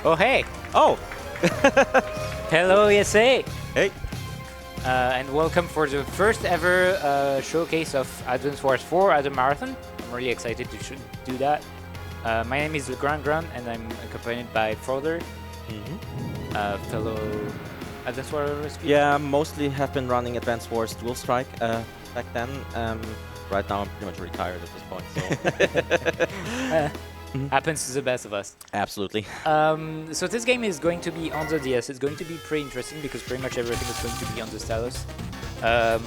Oh, hey! Oh! Hello, ESA! Hey! And welcome for the first ever showcase of Advance Wars 4 at a marathon. I'm really excited to do that. My name is LeGrandGrand and I'm accompanied by Froder, fellow Advance Wars speaker. Yeah, mostly have been running Advance Wars Dual Strike back then. Right now I'm pretty much retired at this point, so... Happens to the best of us. Absolutely. So this game is going to be on the DS. It's going to be pretty interesting because pretty much everything is going to be on the stylus. So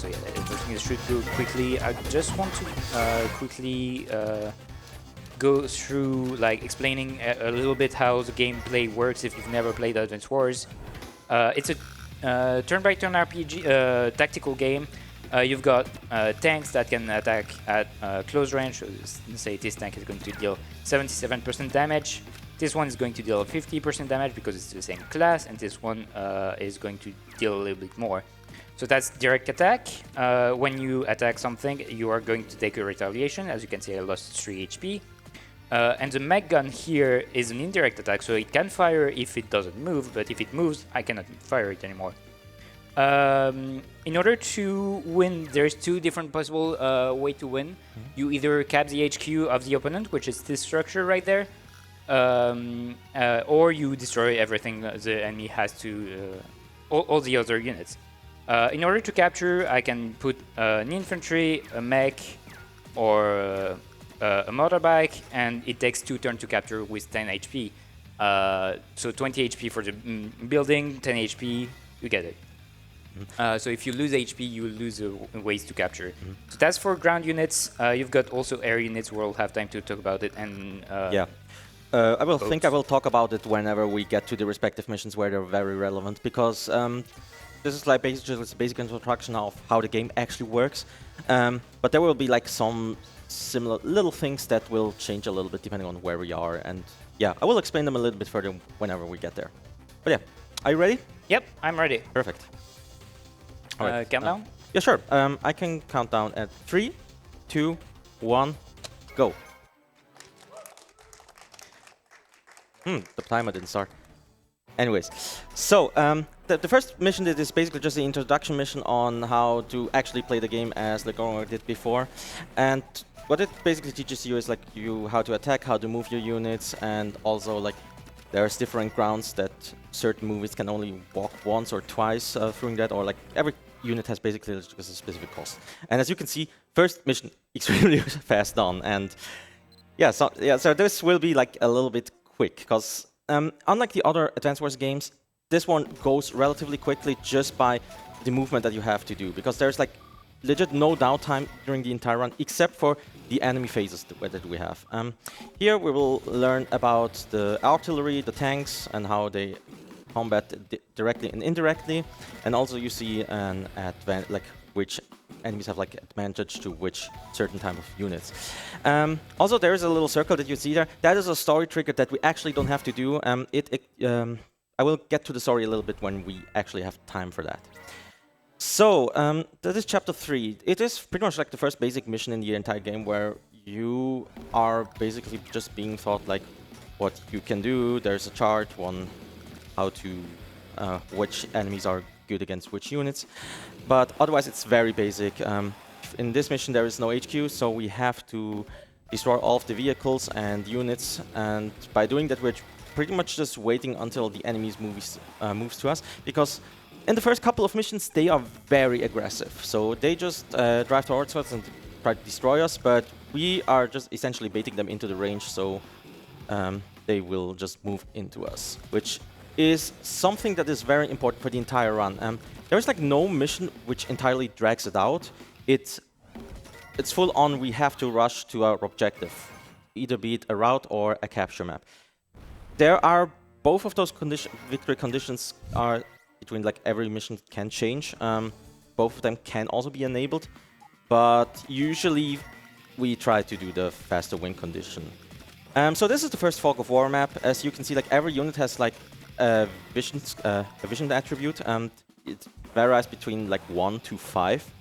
yeah, everything should go quickly. I just want to quickly go through like explaining a little bit how the gameplay works if you've never played Advance Wars. It's a turn-by-turn RPG tactical game. You've got tanks that can attack at close range. So say this tank is going to deal 77% damage. This one is going to deal 50% damage because it's the same class, and this one is going to deal a little bit more. So that's direct attack. When you attack something, you are going to take a retaliation. As you can see, I lost 3 HP. And the mech gun here is an indirect attack, so it can fire if it doesn't move, but if it moves, I cannot fire it anymore. In order to win, there's two different possible way to win. You either cap the HQ of the opponent, which is this structure right there, or you destroy everything the enemy has to, all the other units. In order to capture, I can put an infantry, a mech, or a motorbike, and it takes 2 turns to capture with 10 HP. So 20 HP for the building, 10 HP, you get it. So if you lose HP, you lose ways to capture. So that's for ground units. You've got also air units. We'll have time to talk about it. And yeah, I will talk about it whenever we get to the respective missions where they're very relevant, because this is like basically a basic introduction of how the game actually works. But there will be like some similar little things that will change a little bit depending on where we are. And yeah, I will explain them a little bit further whenever we get there. But yeah, are you ready? Yep, I'm ready. Perfect. Countdown? Yeah, sure. I can count down at 3, 2, 1, go. The timer didn't start. Anyways, so the first mission is basically just the introduction mission on how to actually play the game as LeGrand did before. And what it basically teaches you is like how to attack, how to move your units, and also like there's different grounds that certain movies can only walk once or twice through that, or like every unit has basically just a specific cost. And as you can see, first mission extremely fast done. And yeah, so this will be like a little bit quick because unlike the other Advance Wars games, this one goes relatively quickly just by the movement that you have to do, because there's like legit no downtime during the entire run except for the enemy phases that we have. Here we will learn about the artillery, the tanks, and how they combat directly and indirectly, and also you see an like which enemies have like advantage to which certain type of units. Also, there is a little circle that you see there. That is a story trigger that we actually don't have to do. I will get to the story a little bit when we actually have time for that. So that is chapter 3. It is pretty much like the first basic mission in the entire game, where you are basically just being taught like what you can do. There's a chart, how to which enemies are good against which units, but otherwise it's very basic. In this mission there is no HQ, so we have to destroy all of the vehicles and units, and by doing that we're pretty much just waiting until the enemies moves to us, because in the first couple of missions they are very aggressive, so they just drive towards us and try to destroy us, but we are just essentially baiting them into the range, so they will just move into us, which is something that is very important for the entire run. There is like no mission which entirely drags it out. It's full on, we have to rush to our objective, either be it a route or a capture map. There are both of those victory conditions are between like every mission can change. Both of them can also be enabled, but usually we try to do the faster win condition. So this is the first Fog of War map. As you can see, like every unit has like a vision attribute. It varies between like 1 to 5.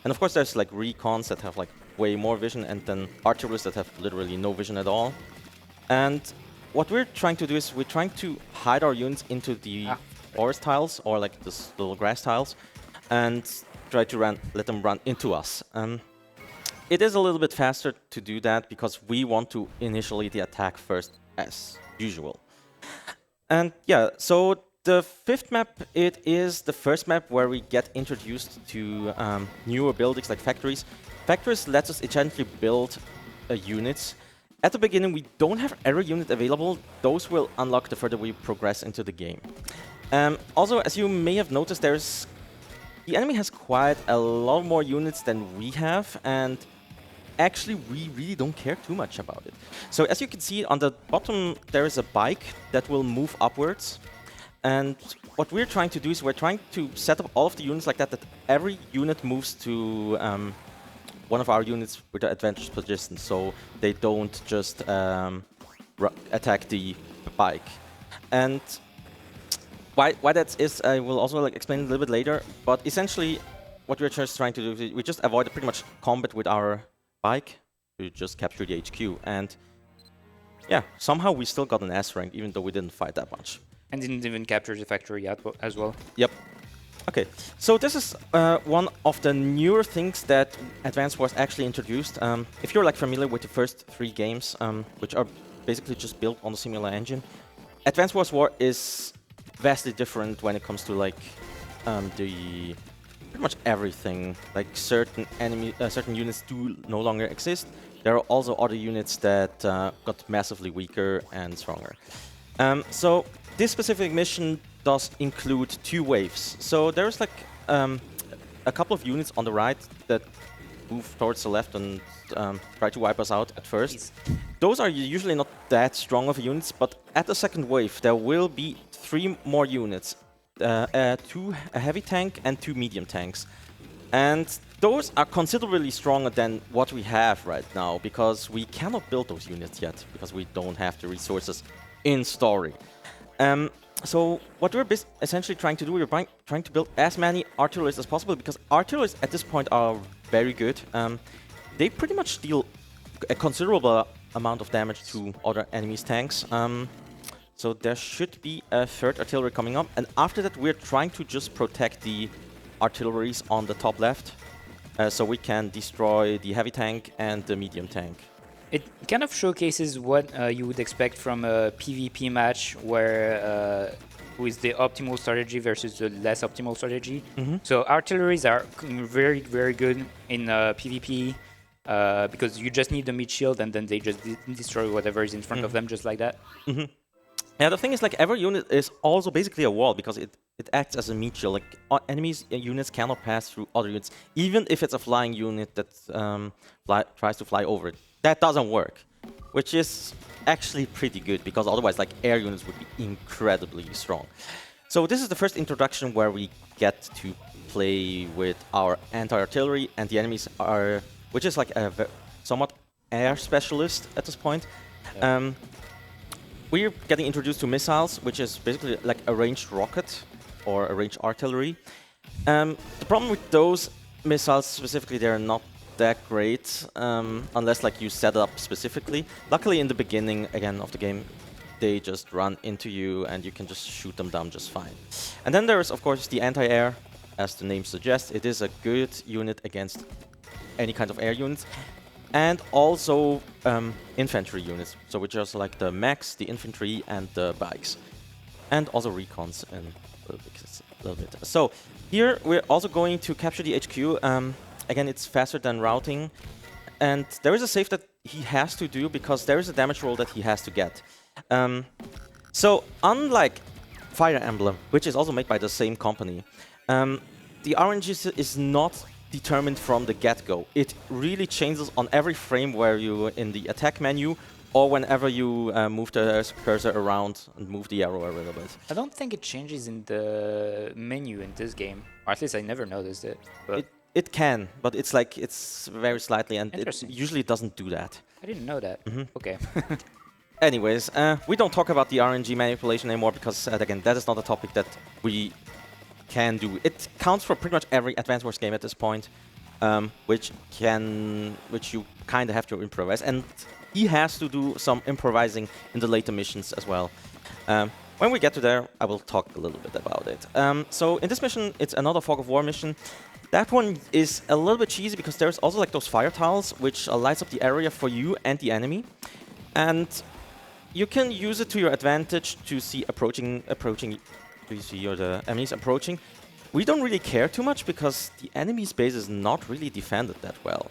And of course there's like recons that have like way more vision, and then artillerists that have literally no vision at all. And what we're trying to do is we're trying to hide our units into the forest tiles or like this little grass tiles and try to let them run into us. It is a little bit faster to do that because we want to initially the attack first as usual. And yeah, so the fifth map, it is the first map where we get introduced to newer buildings like factories. Factories lets us essentially build units. At the beginning, we don't have every unit available. Those will unlock the further we progress into the game. Also, as you may have noticed, the enemy has quite a lot more units than we have, and actually we really don't care too much about it. So as you can see on the bottom, there is a bike that will move upwards. And what we're trying to do is we're trying to set up all of the units like that every unit moves to one of our units with the advantage position, so they don't just attack the bike. And why that is, I will also explain a little bit later. But essentially, what we're just trying to do is we just avoid pretty much combat with our bike. We just capture the HQ, and yeah, somehow we still got an S rank, even though we didn't fight that much. And didn't even capture the factory yet as well. Yep. Okay, so this is one of the newer things that Advance Wars actually introduced. If you're familiar with the first 3 games, which are basically just built on the Simula engine, Advance Wars War is vastly different when it comes to the pretty much everything. Like certain units do no longer exist. There are also other units that got massively weaker and stronger. So this specific mission does include 2 waves. So there's a couple of units on the right that move towards the left and try to wipe us out at first. Those are usually not that strong of units, but at the second wave there will be 3 more units. 2 a heavy tank and 2 medium tanks. And those are considerably stronger than what we have right now, because we cannot build those units yet, because we don't have the resources in story. So what we're essentially trying to do, we're trying to build as many artilleries as possible, because artilleries at this point are very good. They pretty much deal a considerable amount of damage to other enemies' tanks. So there should be a 3rd artillery coming up, and after that we're trying to just protect the artilleries on the top left, so we can destroy the heavy tank and the medium tank. It kind of showcases what you would expect from a PvP match, where with the optimal strategy versus the less optimal strategy. So artilleries are very, very good in PvP because you just need the mid shield and then they just destroy whatever is in front of them just like that. Yeah, the thing is, every unit is also basically a wall, because it acts as a meat shield. Enemies units cannot pass through other units, even if it's a flying unit that tries to fly over it. That doesn't work, which is actually pretty good, because otherwise air units would be incredibly strong. So this is the first introduction where we get to play with our anti-artillery, and the enemies are, which is a somewhat air specialist at this point. Yeah. We're getting introduced to missiles, which is basically a ranged rocket or a ranged artillery. The problem with those missiles specifically, they're not that great unless you set it up specifically. Luckily, in the beginning again of the game, they just run into you and you can just shoot them down just fine. And then there is, of course, the anti-air. As the name suggests, it is a good unit against any kind of air units. And also infantry units, so which are the mechs, the infantry, and the bikes. And also recons in a little bit. So here we're also going to capture the HQ. Again, it's faster than routing. And there is a save that he has to do, because there is a damage roll that he has to get. So unlike Fire Emblem, which is also made by the same company, the RNG is not determined from the get-go. It really changes on every frame where you in the attack menu, or whenever you move the cursor around and move the arrow a little bit. I don't think it changes in the menu in this game, or at least I never noticed it. But it can, but it's very slightly, and it usually doesn't do that. I didn't know that. Okay. Anyways, we don't talk about the RNG manipulation anymore, because again, that is not a topic that we can do. It counts for pretty much every Advance Wars game at this point, which you kind of have to improvise. And he has to do some improvising in the later missions as well. When we get to there, I will talk a little bit about it. So in this mission, it's another Fog of War mission. That one is a little bit cheesy because there's also like those fire tiles, which lights up the area for you and the enemy. And you can use it to your advantage to see approaching. Do you see the enemies approaching? We don't really care too much because the enemy's base is not really defended that well.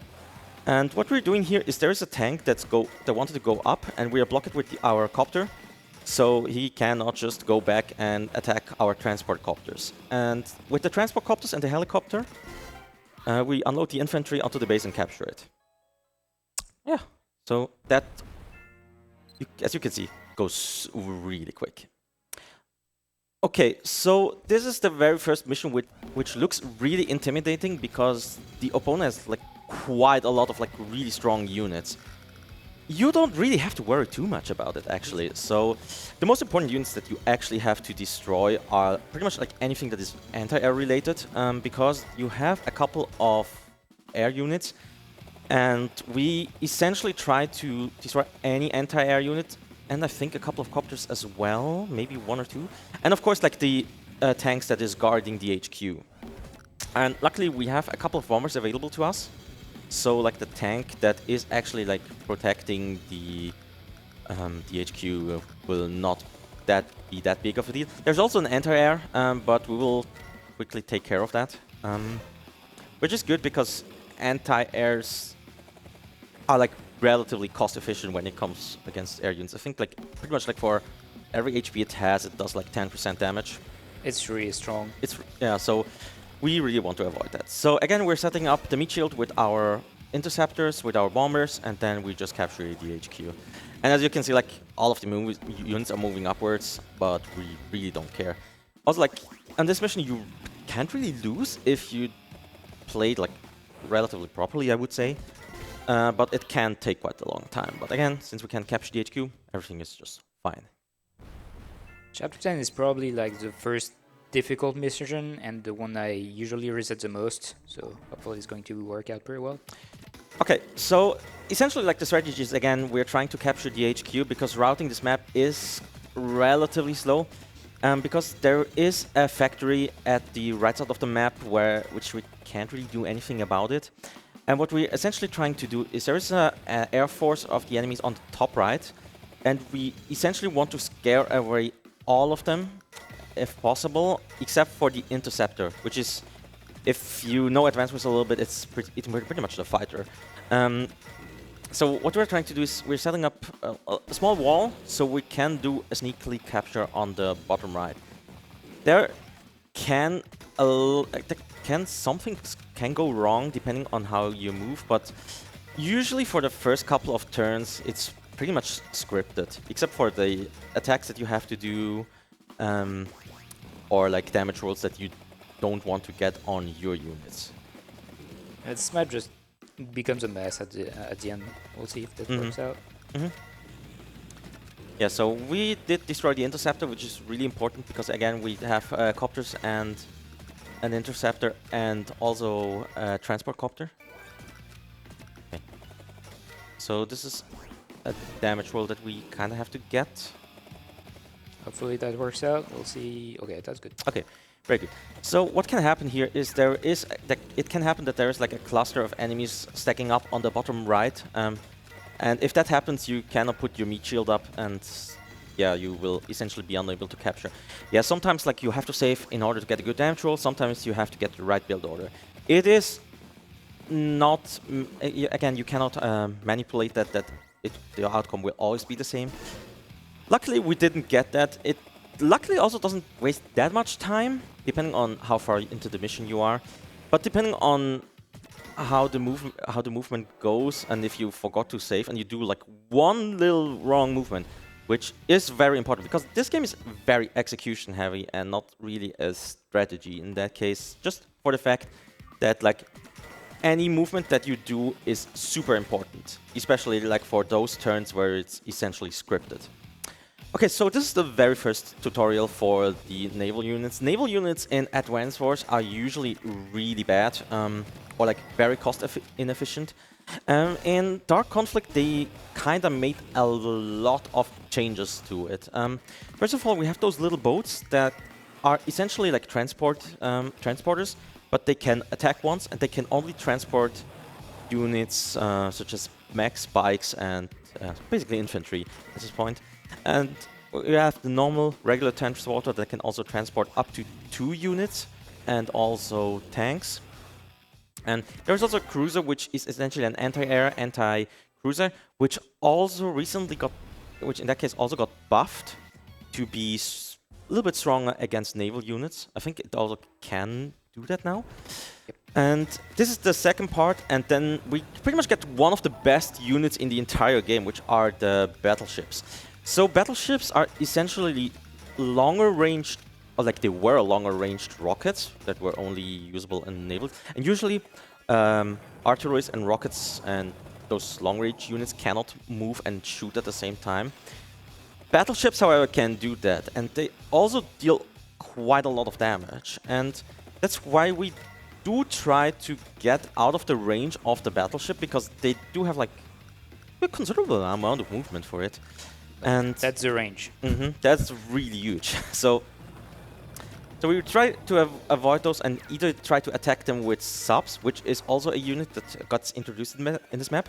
And what we're doing here is there is a tank that wanted to go up, and we are blocking it with our copter, so he cannot just go back and attack our transport copters. And with the transport copters and the helicopter, we unload the infantry onto the base and capture it. Yeah, so that, as you can see, goes really quick. Okay, so this is the very first mission which looks really intimidating because the opponent has like quite a lot of like really strong units. You don't really have to worry too much about it actually. So the most important units that you actually have to destroy are pretty much like anything that is anti-air related, because you have a couple of air units and we essentially try to destroy any anti-air unit, and I think a couple of copters as well, maybe one or two. And of course like the tanks that is guarding the HQ. And luckily we have a couple of bombers available to us. So like the tank that is actually like protecting the HQ will not be that big of a deal. There's also an anti-air, but we will quickly take care of that. Which is good because anti-airs are like relatively cost efficient when it comes against air units. I think like pretty much like for every HP it has, it does like 10% damage. It's really strong. Yeah, so we really want to avoid that. So again, we're setting up the meat shield with our interceptors, with our bombers, and then we just capture the HQ. And as you can see, like all of the units are moving upwards, but we really don't care. Also, like on this mission, you can't really lose if you played like relatively properly, I would say. But it can take quite a long time. But again, since we can capture the HQ, everything is just fine. Chapter 10 is probably like the first difficult mission and the one I usually reset the most, so hopefully it's going to work out pretty well. Okay, so essentially like the strategy is, again, we're trying to capture the HQ because routing this map is relatively slow, because there is a factory at the right side of the map which we can't really do anything about it. And what we're essentially trying to do is there is an air force of the enemies on the top right, and we essentially want to scare away all of them if possible, except for the interceptor, which is, if you know Advanced Wars a little bit, it's pretty much the fighter. So what we're trying to do is we're setting up a small wall so we can do a sneakily capture on the bottom right. Something can go wrong depending on how you move, but usually for the first couple of turns it's pretty much scripted, except for the attacks that you have to do, or like damage rolls that you don't want to get on your units. This map just becomes a mess at the end. We'll see if that works out. Yeah, so we did destroy the interceptor, which is really important because again we have copters and an interceptor and also a transport copter. Okay. So this is a damage roll that we kind of have to get. Hopefully that works out. We'll see. Okay, that's good. Okay, very good. So what can happen here is it can happen that there is like a cluster of enemies stacking up on the bottom right, and if that happens, you cannot put your meat shield up, and yeah, you will essentially be unable to capture. Yeah, sometimes like you have to save in order to get a good damage roll. Sometimes you have to get the right build order. It is not again, you cannot manipulate that the outcome will always be the same. Luckily, we didn't get that. It luckily also doesn't waste that much time, depending on how far into the mission you are. But depending on how the movement goes, and if you forgot to save and you do like one little wrong movement, which is very important because this game is very execution heavy and not really a strategy in that case. Just for the fact that like any movement that you do is super important, especially like for those turns where it's essentially scripted. Okay, so this is the very first tutorial for the naval units. Naval units in Advanced Wars are usually really bad, or like very cost inefficient. In Dark Conflict, they kind of made a lot of changes to it. First of all, we have those little boats that are essentially like transporters, but they can attack once, and they can only transport units such as mechs, bikes, and basically infantry at this point. And we have the normal, regular transporter that can also transport up to 2 units, and also tanks. And there's also a cruiser, which is essentially an anti-air, anti-cruiser, which also recently got, which in that case also got buffed to be a little bit stronger against naval units. I think it also can do that now. Yep. And this is the second part, and then we pretty much get one of the best units in the entire game, which are the battleships. So battleships are essentially longer ranged, or like they were longer ranged rockets that were only usable in naval. And usually artillery and rockets and those long range units cannot move and shoot at the same time. Battleships, however, can do that, and they also deal quite a lot of damage. And that's why we do try to get out of the range of the battleship, because they do have like a considerable amount of movement for it. And that's the range. That's really huge. So we try to avoid those and either try to attack them with subs, which is also a unit that got introduced in this map.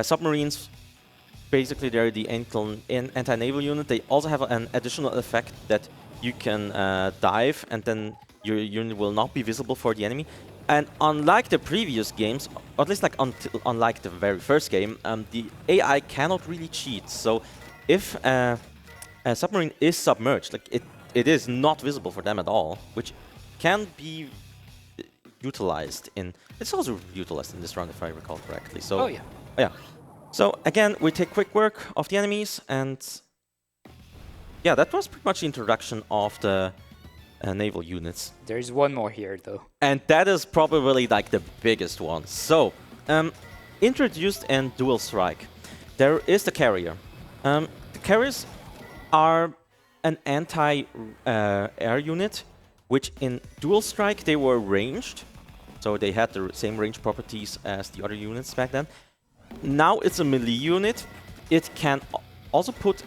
Submarines, basically they're the anti-naval unit. They also have an additional effect that you can dive, and then your unit will not be visible for the enemy. And unlike the previous games, or at least like unlike the very first game, the AI cannot really cheat. So if a submarine is submerged, like it is not visible for them at all, which can be utilized in... It's also utilized in this round, if I recall correctly. So, oh, yeah. Yeah. So, again, we take quick work of the enemies, and... Yeah, that was pretty much the introduction of the naval units. There's one more here, though. And that is probably like the biggest one. So, introduced in Dual Strike, there is the carrier. The carriers are an anti-air unit, which in Dual Strike they were ranged, so they had the same range properties as the other units back then. Now it's a melee unit. It can also put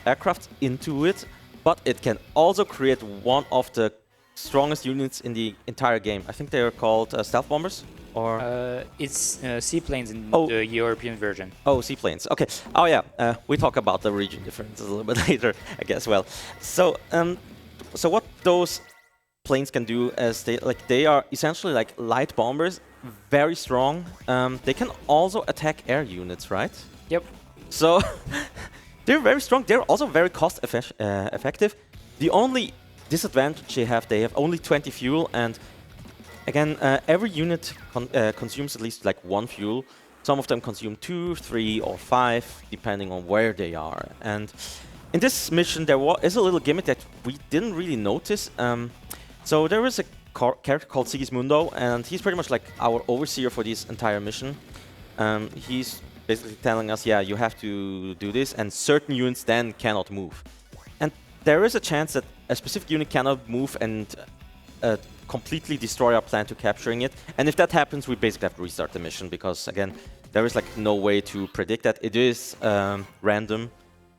aircraft into it, but it can also create one of the strongest units in the entire game. I think they are called stealth bombers. Or it's seaplanes in the European version. Oh, seaplanes. Okay. Oh, yeah. We talk about the region differences a little bit later, I guess. Well, so so what those planes can do is they are essentially like light bombers, very strong. They can also attack air units, right? Yep. So they're very strong. They're also very cost effective. The only disadvantage they have only 20 fuel, and again, every unit consumes at least like 1 fuel. Some of them consume 2, 3, or 5, depending on where they are. And in this mission, there is a little gimmick that we didn't really notice. So there is a character called Sigismundo, and he's pretty much like our overseer for this entire mission. He's basically telling us, yeah, you have to do this, and certain units then cannot move. And there is a chance that a specific unit cannot move and completely destroy our plan to capturing it. And if that happens, we basically have to restart the mission, because again, there is like no way to predict that. It is random,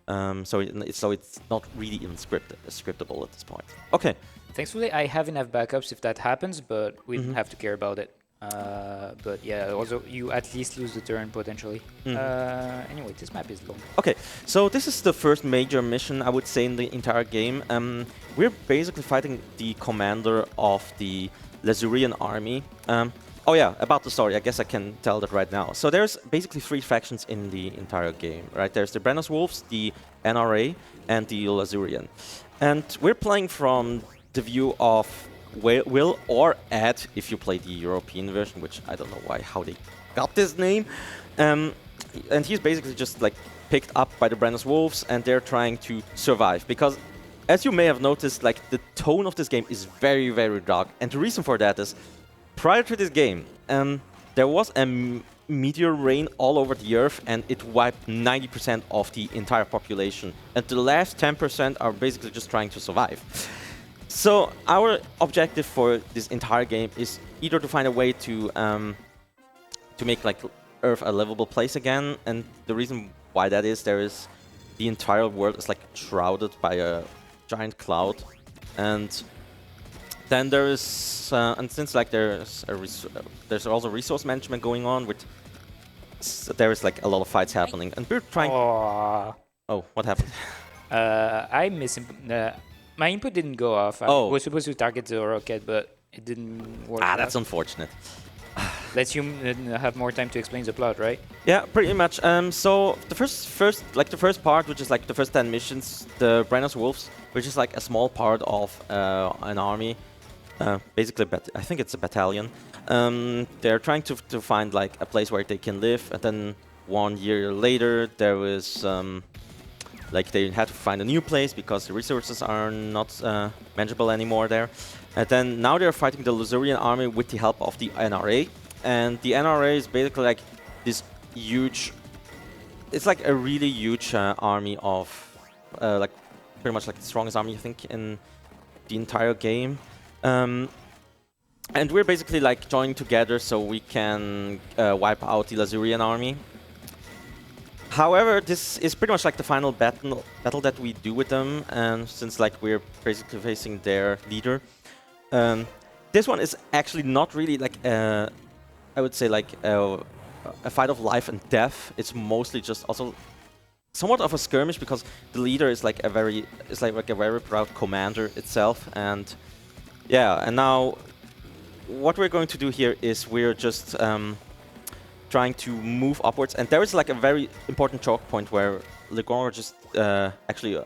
so it's not really even scriptable at this point. Okay. Thankfully, I have enough backups if that happens, but we don't have to care about it. But yeah, also you at least lose the turn potentially. Anyway, this map is long. Okay, so this is the first major mission, I would say, in the entire game. We're basically fighting the commander of the Lazurian army. Oh yeah, about the story, I guess I can tell that right now. So there's basically 3 factions in the entire game, right? There's the Brenner's Wolves, the NRA, and the Lazurian. And we're playing from the view of Will or Ed, if you play the European version, which I don't know how they got this name. And he's basically just like picked up by the Brenner's Wolves, and they're trying to survive. Because, as you may have noticed, like the tone of this game is very, very dark. And the reason for that is, prior to this game, there was a meteor rain all over the Earth, and it wiped 90% of the entire population. And the last 10% are basically just trying to survive. So our objective for this entire game is either to find a way to to make like Earth a livable place again. And the reason why that is, the entire world is like shrouded by a giant cloud, and then there is, and since like there's also resource management going on, with there is like a lot of fights happening, and we're trying. Oh, what happened? I my input didn't go off. I was supposed to target the rocket, but it didn't work. That's unfortunate. Let's you have more time to explain the plot, right? Yeah, pretty much. So the first part, which is like the first 10 missions, the Brenner's Wolves, which is like a small part of an army, basically, I think it's a battalion. They're trying to find like a place where they can live, and then 1 year later, there was like they had to find a new place because the resources are not manageable anymore there. And then now they're fighting the Lasurian army with the help of the NRA. And the NRA is basically like this huge, it's like a really huge army of, like pretty much like the strongest army, I think, in the entire game. And we're basically like joining together so we can wipe out the Lasurian army. However, this is pretty much like the final battle that we do with them, and since like we're basically facing their leader. This one is actually not really like I would say like a fight of life and death. It's mostly just also somewhat of a skirmish, because the leader is like a very proud commander itself. And yeah, and now what we're going to do here is we're just trying to move upwards, and there is like a very important choke point where LeGrand just actually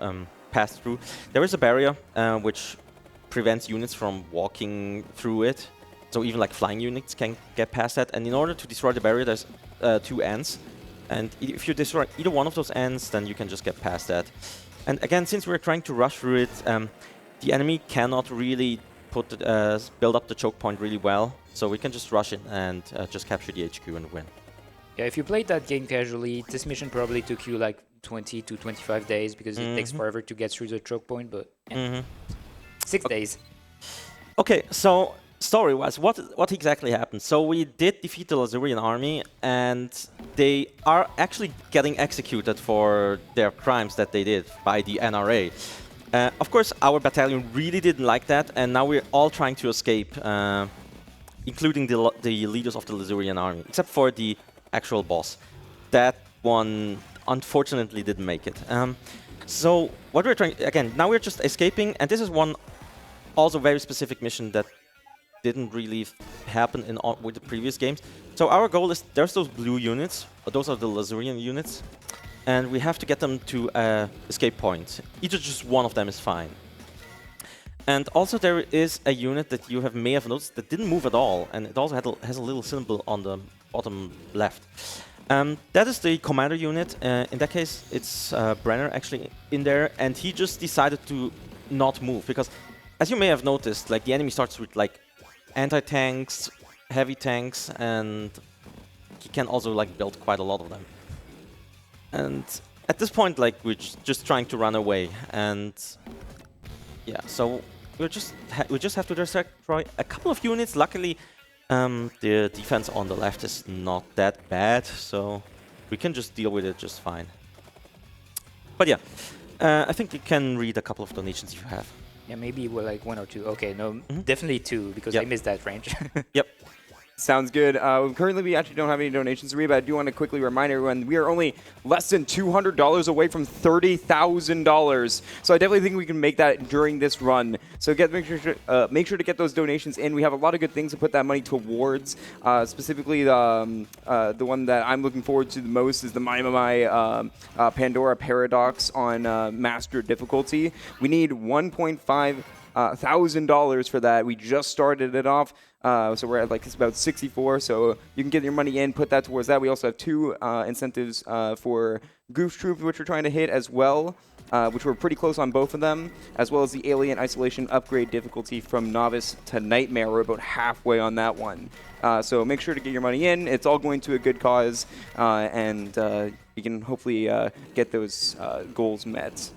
passed through. There is a barrier which prevents units from walking through it, so even like flying units can get past that. And in order to destroy the barrier, there's 2 ends, and if you destroy either one of those ends, then you can just get past that. And again, since we're trying to rush through it, the enemy cannot really build up the choke point really well, so we can just rush in and just capture the HQ and win. Yeah, if you played that game casually, this mission probably took you like 20 to 25 days, because it takes forever to get through the choke point, but yeah. 6 days. Okay, so story-wise, what exactly happened? So we did defeat the Lasurian army, and they are actually getting executed for their crimes that they did by the NRA. Of course, our battalion really didn't like that, and now we're all trying to escape, including the leaders of the Lasurian army, except for the actual boss. That one unfortunately didn't make it. So what we're trying, again, now we're just escaping, and this is one also very specific mission that didn't really happen with the previous games. So our goal is, there's those blue units, those are the Lasurian units, and we have to get them to escape point. Either just one of them is fine. And also there is a unit that you may have noticed that didn't move at all, and it also has a little symbol on the bottom left. That is the commander unit. In that case, it's Brenner actually in there, and he just decided to not move, because as you may have noticed, like the enemy starts with like anti-tanks, heavy tanks, and he can also like build quite a lot of them. And at this point, like we're just trying to run away, and yeah, so we just have to destroy a couple of units. Luckily, the defense on the left is not that bad, so we can just deal with it just fine. But yeah, I think you can read a couple of donations if you have. Yeah, maybe we're like 1 or 2. Okay, no, definitely 2, because I missed that range. Yep. Sounds good. Currently, we actually don't have any donations to read, but I do want to quickly remind everyone we are only less than $200 away from $30,000. So I definitely think we can make that during this run. So make sure to get those donations in. We have a lot of good things to put that money towards. Specifically, the one that I'm looking forward to the most is the My Pandora Paradox on Master difficulty. We need $1.5 $1,000 for that. We just started it off. So we're at like it's about 64. So you can get your money in, put that towards that. We also have 2 incentives for Goose Troop, which we're trying to hit as well, which we're pretty close on both of them, as well as the Alien Isolation upgrade difficulty from Novice to Nightmare. We're about halfway on that one. So make sure to get your money in. It's all going to a good cause, and you can hopefully get those goals met.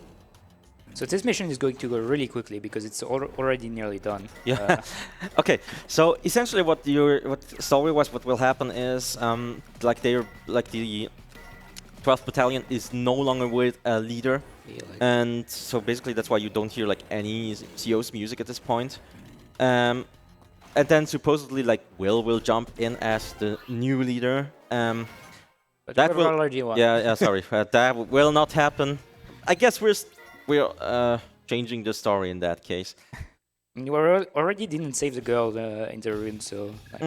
So this mission is going to go really quickly because it's already nearly done. Yeah. Okay. So essentially, what story was, what will happen is like the 12th Battalion is no longer with a leader, and so basically that's why you don't hear like any CO's music at this point. And then supposedly like will jump in as the new leader. But That will already won. yeah sorry that will not happen. I guess we're changing the story in that case. You already didn't save the girl in the room, so. Like,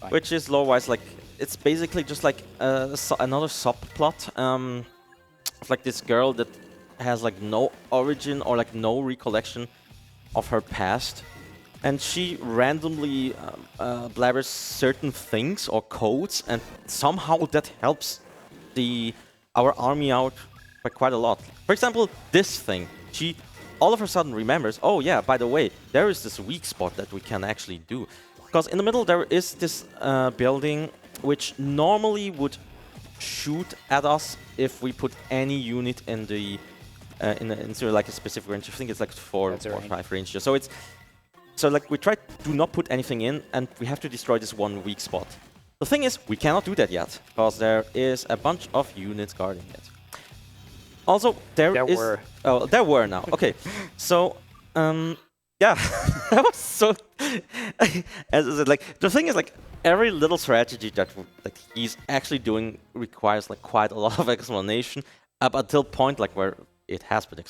fine. Which is lore-wise like it's basically just like another subplot of like this girl that has like no origin or like no recollection of her past, and she randomly blabbers certain things or codes, and somehow that helps our army out by quite a lot. For example, this thing, she all of a sudden remembers, oh yeah, by the way, there is this weak spot that we can actually do. Because in the middle there is this building which normally would shoot at us if we put any unit in the into like a specific range. I think it's like 4 or 5 range. So like we try to not put anything in, and we have to destroy this one weak spot. The thing is, we cannot do that yet because there is a bunch of units guarding it. Also, there were now. Okay, so yeah, that was so. As I said, like the thing is, like every little strategy that like he's actually doing requires like quite a lot of explanation up until point like where it has been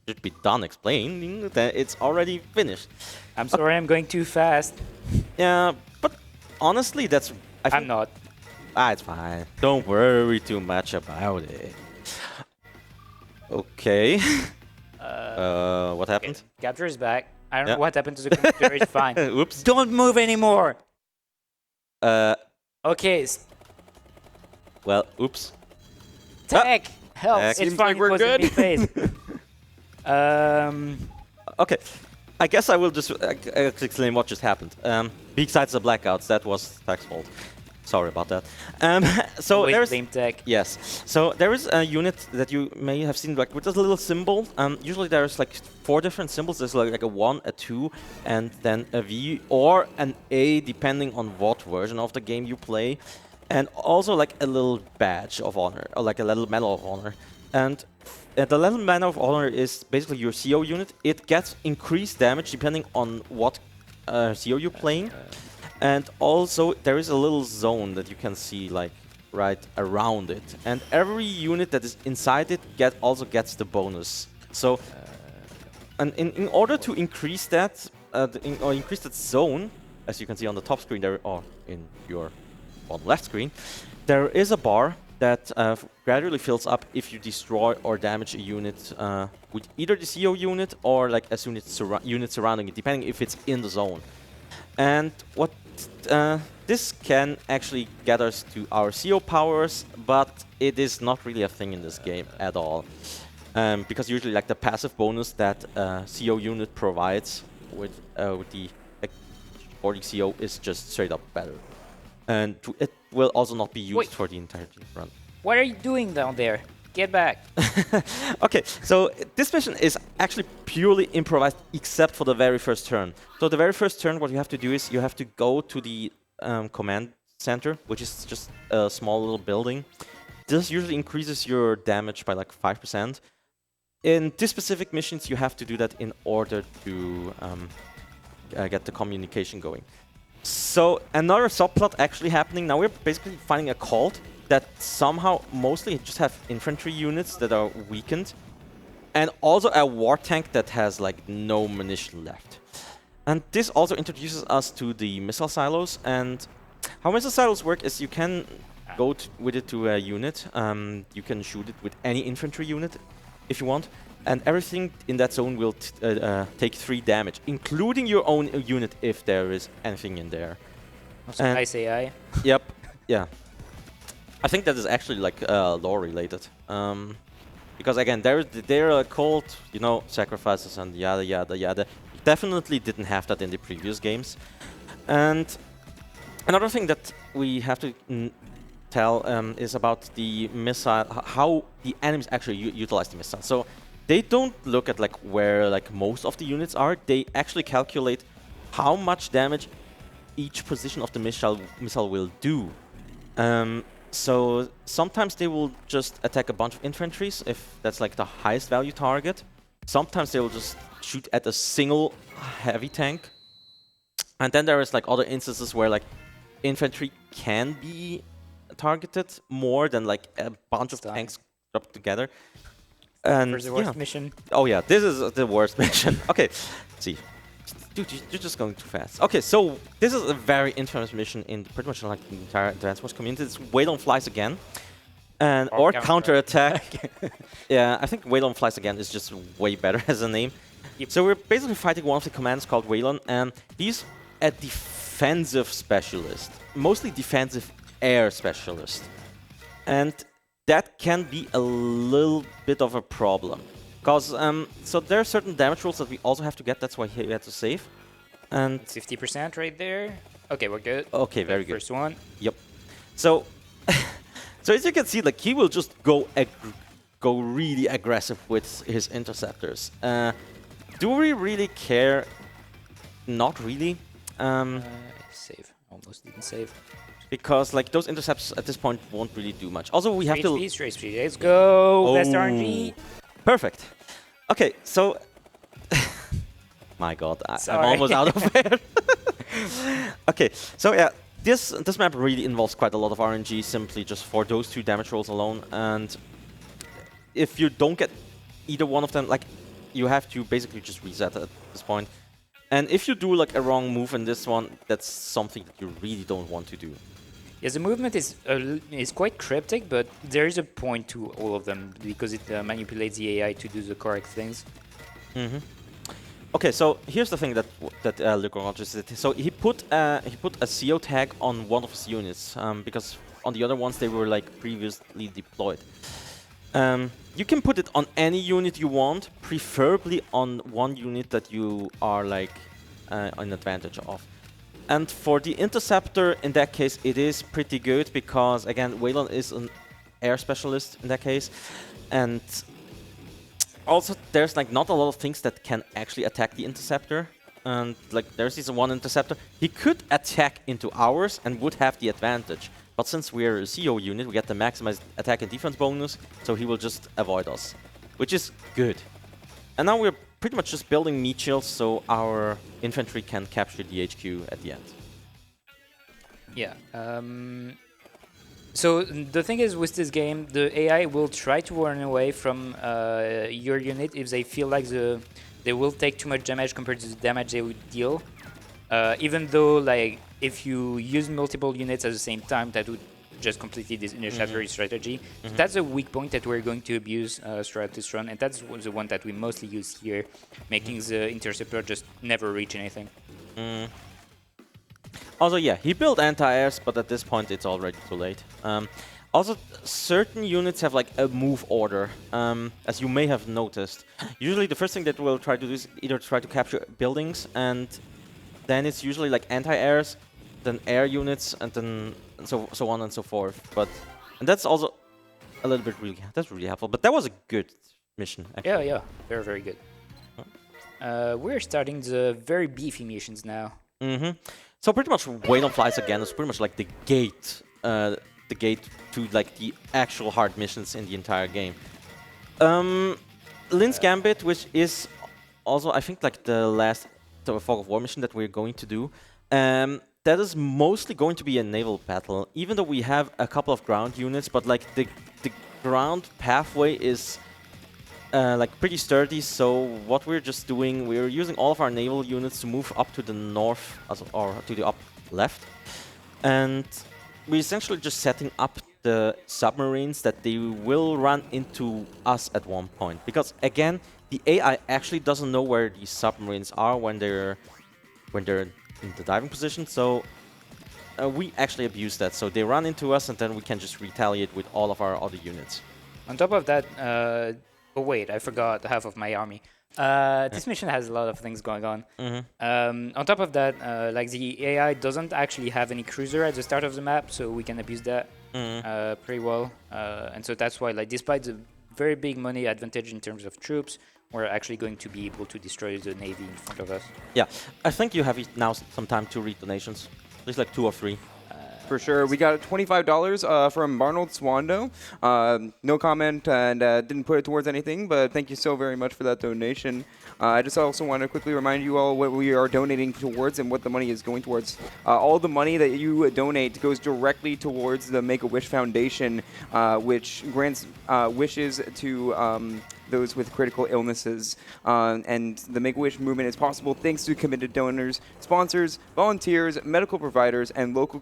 should be done explaining that it's already finished. I'm sorry, I'm going too fast. Yeah, but honestly, that's. I'm not. It's fine. Don't worry too much about it. Okay. What happened? Okay. Capture is back. I don't know what happened to the computer. It's fine. Oops. Don't move anymore. Okay. Well, oops. Tech. Help. Tech. It's Seems fine. like we're good. Okay. I guess I will just explain what just happened. Besides the blackouts, that was Tech's fault. Sorry about that. So there's Tech. Yes. So there is a unit that you may have seen like with this little symbol. Usually there's like 4 different symbols. There's like a 1, a 2, and then a V or an A, depending on what version of the game you play, and also like a little badge of honor or like a little medal of honor. And the little medal of honor is basically your CO unit. It gets increased damage depending on what CO you're playing. And also there is a little zone that you can see like right around it, and every unit that is inside it also gets the bonus. So and in order to increase that or increase that zone, as you can see on the top screen there or in your bottom left screen, there is a bar that gradually fills up if you destroy or damage a unit with either the CO unit or like a unit surrounding it, depending if it's in the zone. And what this can actually get us to our CO powers, but it is not really a thing in this game at all. Because usually like the passive bonus that CO unit provides with the for the CO is just straight up better. And it will also not be used for the entire run. What are you doing down there? Get back. Okay, so this mission is actually purely improvised except for the very first turn. So the very first turn, what you have to do is you have to go to the command center, which is just a small little building. This usually increases your damage by like 5%. In this specific missions, you have to do that in order to get the communication going. So another subplot actually happening. Now we're basically finding a cult that somehow mostly just have infantry units that are weakened, and also a war tank that has like no munition left. And this also introduces us to the missile silos. And how missile silos work is you can go with it to a unit. You can shoot it with any infantry unit if you want, and everything in that zone will take 3 damage, including your own unit if there is anything in there. Also nice AI. Yep. Yeah. I think that is actually like lore related, because again, they're a cult, you know, sacrifices and yada yada yada. You definitely didn't have that in the previous games. And another thing that we have to tell is about the missile, how the enemies actually utilize the missile. So they don't look at like where like most of the units are. They actually calculate how much damage each position of the missile will do. So sometimes they will just attack a bunch of infantries if that's like the highest value target. Sometimes they will just shoot at a single heavy tank. And then there is like other instances where like infantry can be targeted more than like a bunch of tanks dropped together. And Where's the worst mission? Oh yeah, this is the worst mission. Okay, let's see. Dude, you're just going too fast. Okay, so this is a very infamous mission in pretty much like the entire Advanced Wars community. It's Wait on Flies Again. And or counterattack. Yeah, I think Waylon Flies Again is just way better as a name. Yep. So we're basically fighting one of the commands called Waylon, and he's a defensive specialist, mostly defensive air specialist. And that can be a little bit of a problem. Because, so there are certain damage rolls that we also have to get, that's why we had to save. And 50% right there. Okay, we're good. Okay, very good. First one. Yep. So, so as you can see, like he will just go really aggressive with his interceptors. Do we really care? Not really. Save. Almost didn't save. Because like those intercepts at this point won't really do much. Also, we have to. Straight speed. Let's go. Best RNG. Perfect. Okay, so my God, I'm almost out of air. Okay, so yeah, this map really involves quite a lot of RNG simply just for those two damage rolls alone. And if you don't get either one of them, like you have to basically just reset at this point. And if you do like a wrong move in this one, that's something that you really don't want to do. Yes, the movement is quite cryptic, but there is a point to all of them because it manipulates the AI to do the correct things. Mm-hmm. Okay, so here's the thing that LeGrand just did. So he put a CO tag on one of his units because on the other ones they were like previously deployed. You can put it on any unit you want, preferably on one unit that you are like an advantage of. And for the interceptor, in that case, it is pretty good because, again, Waylon is an air specialist in that case. And also, there's like not a lot of things that can actually attack the interceptor. And like there's this one interceptor. He could attack into ours and would have the advantage. But since we're a CO unit, we get the maximized attack and defense bonus, so he will just avoid us, which is good. And now we're pretty much just building meat shields so our infantry can capture the HQ at the end. Yeah. So the thing is with this game, the AI will try to run away from your unit if they feel like they will take too much damage compared to the damage they would deal. Even though, like, if you use multiple units at the same time, that would just completely disinitiate your strategy. So that's a weak point that we're going to abuse throughout this run, and that's the one that we mostly use here, making the interceptor just never reach anything. Also, yeah, he built anti-airs, but at this point it's already too late. Also, certain units have like a move order, as you may have noticed. Usually the first thing that we'll try to do is either try to capture buildings, and then it's usually like anti-airs, then air units, and then so on and so forth. And that's also a little bit that's really helpful. But that was a good mission, actually. Yeah, very, very good. We're starting the very beefy missions now. So pretty much Wait on Flies Again is pretty much like the gate to like the actual hard missions in the entire game. Lin's Gambit, which is also I think like the last Fog of War mission that we're going to do. That is mostly going to be a naval battle, even though we have a couple of ground units, but like the ground pathway is like pretty sturdy. So what we're just doing, we're using all of our naval units to move up to the north or to the up left, and we're essentially just setting up the submarines that they will run into us at one point. Because again, the AI actually doesn't know where these submarines are when they're in the diving position, so we actually abuse that. So they run into us, and then we can just retaliate with all of our other units. On top of that, oh wait, I forgot half of my army. This mission has a lot of things going on. On top of that, like the AI doesn't actually have any cruiser at the start of the map, so we can abuse that pretty well. And so that's why, like, despite the very big money advantage in terms of troops. We're actually going to be able to destroy the navy in front of us. Yeah, I think you have now some time to read donations. At least like 2 or 3. For sure. We got $25 from Arnold Swando. No comment and didn't put it towards anything, but thank you so very much for that donation. I just also want to quickly remind you all what we are donating towards and what the money is going towards. All the money that you donate goes directly towards the Make-A-Wish Foundation, which grants wishes to those with critical illnesses. And the Make-A-Wish movement is possible thanks to committed donors, sponsors, volunteers, medical providers, and local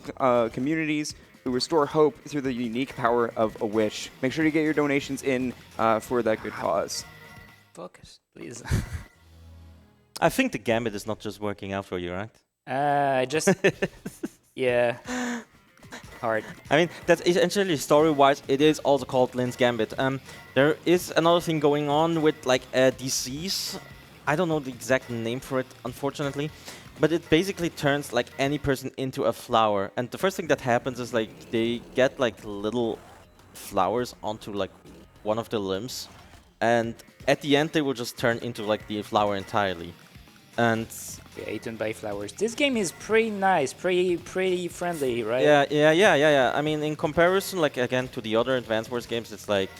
communities who restore hope through the unique power of a wish. Make sure to get your donations in for that good cause. Focus, please. I think the gambit is not just working out for you, right? Just yeah, hard. I mean, that's essentially story-wise, it is also called Lynn's Gambit. There is another thing going on with like a disease. I don't know the exact name for it, unfortunately, but it basically turns like any person into a flower. And the first thing that happens is like they get like little flowers onto like one of the limbs, and at the end they will just turn into like the flower entirely. And Eaten by flowers. This game is pretty nice, pretty friendly, right? yeah. I mean, in comparison, like again to the other Advance Wars games, it's like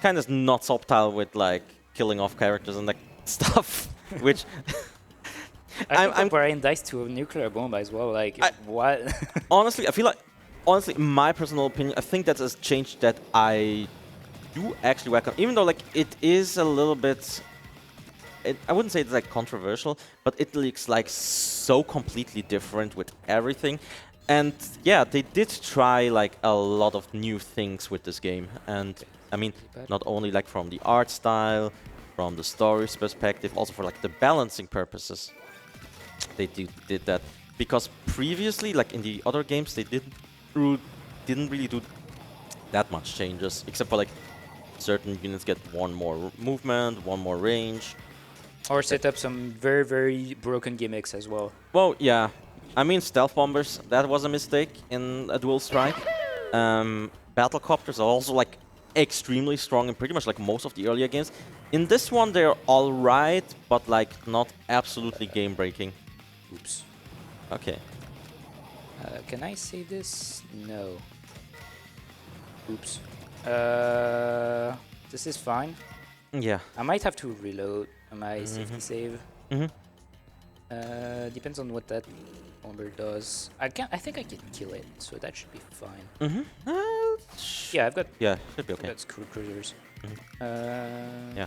kind of not subtle with like killing off characters and like stuff, which I'm comparing dice to a nuclear bomb as well. Like what? Honestly, I feel like in my personal opinion, I think that's a change that I do actually welcome, even though like it is a little bit. I wouldn't say it's like controversial, but it looks like so completely different with everything. And yeah, they did try like a lot of new things with this game. And I mean, not only like from the art style, from the story's perspective, also for like the balancing purposes. They did that. Because previously, like in the other games, they didn't really do that much changes, except for like certain units get one more movement, one more range. Or set up some very, very broken gimmicks as well. Well, yeah. I mean, stealth bombers, that was a mistake in a dual strike. Battlecopters are also like extremely strong in pretty much like most of the earlier games. In this one, they're alright, but like not absolutely game-breaking. Oops. Okay. Can I save this? No. Oops. This is fine. Yeah. I might have to reload my safety save. Mm-hmm. Depends on what that bomber does. I think I can kill it, so that should be fine. Mm-hmm. Yeah, I've got. Yeah, should be okay. I've got screw cruisers. Yeah.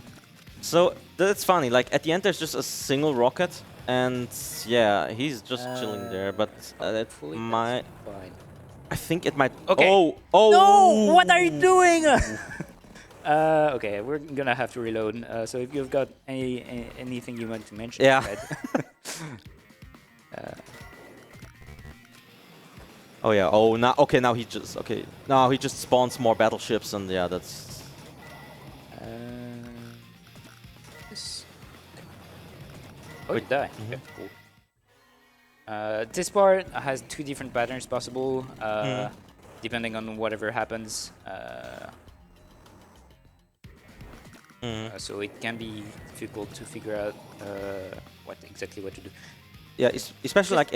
So that's funny. Like at the end, there's just a single rocket, and yeah, he's just chilling there. But that might. Fine. I think it might. Okay. Oh! No! What are you doing? Okay, we're gonna have to reload. So if you've got anything you want to mention, yeah. Oh yeah. Oh now. Okay, now he just. Okay. Now he just spawns more battleships, and yeah, that's. This. Oh, you die. Okay, cool. This part has 2 different patterns possible, depending on whatever happens. So it can be difficult to figure out what to do. Yeah, especially like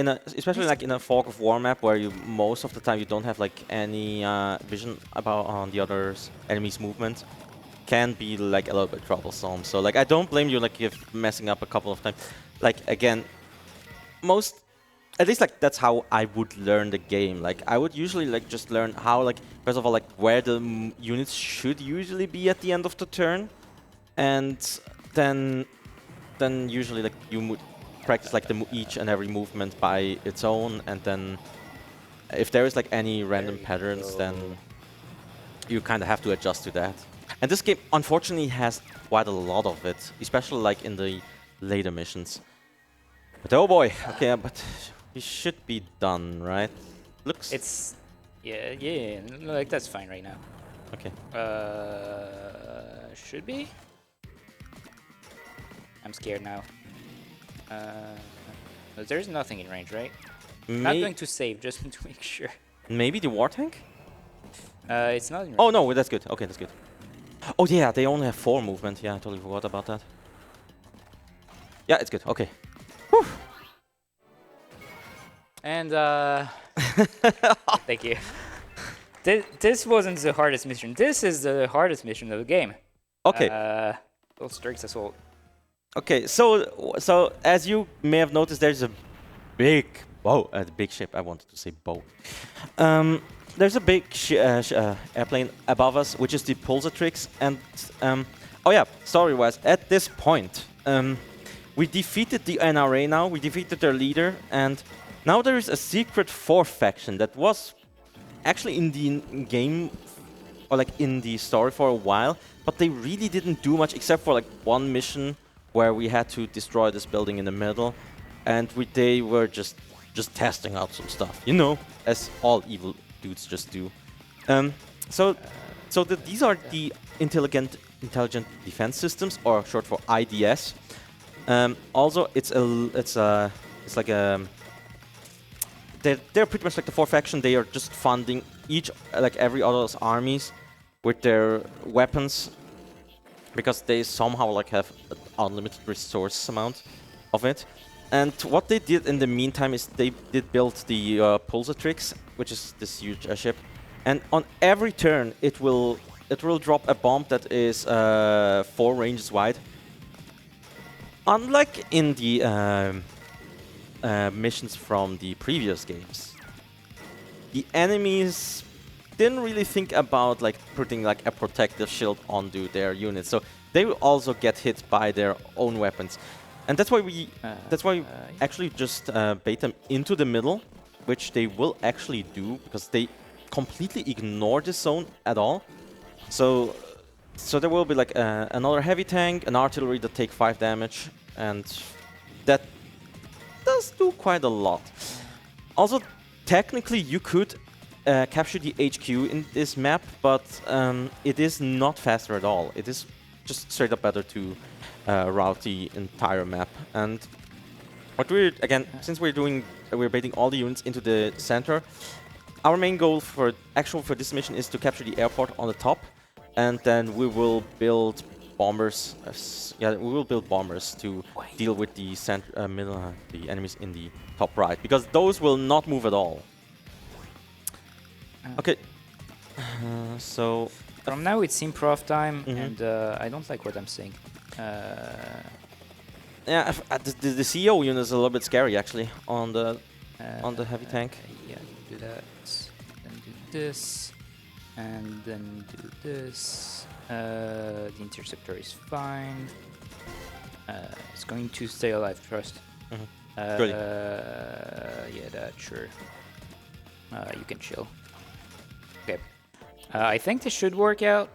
in a Fog of War map where you most of the time you don't have like any vision about on the other enemy's movement, can be like a little bit troublesome. So like I don't blame you like if messing up a couple of times. Like again, at least like that's how I would learn the game. Like I would usually like just learn how like first of all like where the units should usually be at the end of the turn, and then usually like you would practice like each and every movement by its own, and then if there is like any random patterns, then you kind of have to adjust to that. And this game unfortunately has quite a lot of it, especially like in the later missions. But oh boy, okay, but he should be done, right? Looks. It's yeah, like that's fine right now. Okay. Should be. I'm scared now. There's nothing in range, right? Not going to save, just to make sure. Maybe the war tank? It's not in range. Oh no, that's good. Okay, that's good. Oh yeah, they only have 4 movement. Yeah, I totally forgot about that. Yeah, it's good. Okay. Whew. And thank you. This wasn't the hardest mission. This is the hardest mission of the game. Okay. Those Strix Assault. Okay, so as you may have noticed, there's a big bow, big ship. I wanted to say bow. There's a big airplane above us, which is the Pulsatrix. And oh yeah, story-wise, at this point, we defeated the NRA. Now we defeated their leader, and now there is a secret 4th faction that was actually in the game, or like in the story for a while, but they really didn't do much except for like one mission where we had to destroy this building in the middle, and they were just testing out some stuff, you know, as all evil dudes just do. So these are the intelligent defense systems, or short for IDS. Also, it's like a they're pretty much like the 4th faction. They are just funding every other's armies with their weapons, because they somehow like have an unlimited resource amount of it. And what they did in the meantime is they did build the Pulsatrix, which is this huge ship. And on every turn, it will drop a bomb that is 4 ranges wide. Unlike in the missions from the previous games, the enemies didn't really think about like putting like a protective shield onto their units, so they will also get hit by their own weapons. And that's why we actually just bait them into the middle, which they will actually do because they completely ignore this zone at all. So there will be like another heavy tank, an artillery that take 5 damage, and that does do quite a lot. Also, technically you could capture the HQ in this map, but it is not faster at all. It is just straight up better to route the entire map. And what we're, again, since we're baiting all the units into the center, our main goal for this mission is to capture the airport on the top, and then we will build bombers. We will build bombers to deal with the the enemies in the top right, because those will not move at all. Okay. So from now it's improv time, and I don't like what I'm saying. Yeah, the CEO unit is a little bit scary actually on the heavy tank. Yeah, do that, then do this, and then do this. The interceptor is fine. It's going to stay alive, trust. Good. Yeah, that, sure. You can chill. Okay. I think this should work out.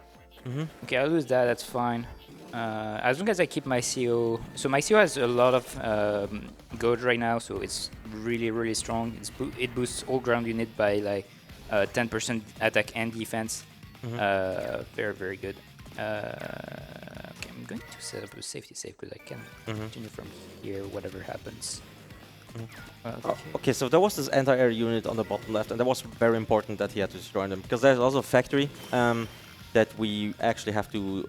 Okay, I'll lose that, that's fine. As long as I keep my CO... So my CO has a lot of gold right now, so it's really, really strong. It boosts all ground unit by like 10% attack and defense. Very, very good. Okay, I'm going to set up a safety save because I can continue from here, whatever happens. Okay, so there was this anti-air unit on the bottom left, and that was very important that he had to destroy them, because there's also a factory that we actually have to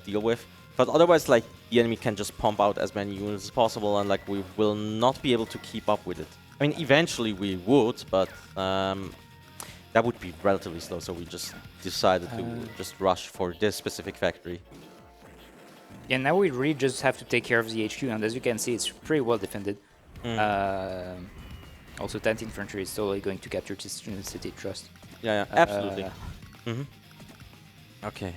deal with. But otherwise, like, the enemy can just pump out as many units as possible, and like we will not be able to keep up with it. I mean, eventually we would, but that would be relatively slow, so we just decided to just rush for this specific factory. Yeah, now we really just have to take care of the HQ, and as you can see, it's pretty well defended. Also, 10th Infantry is totally going to capture this city, trust. Yeah, absolutely. Okay.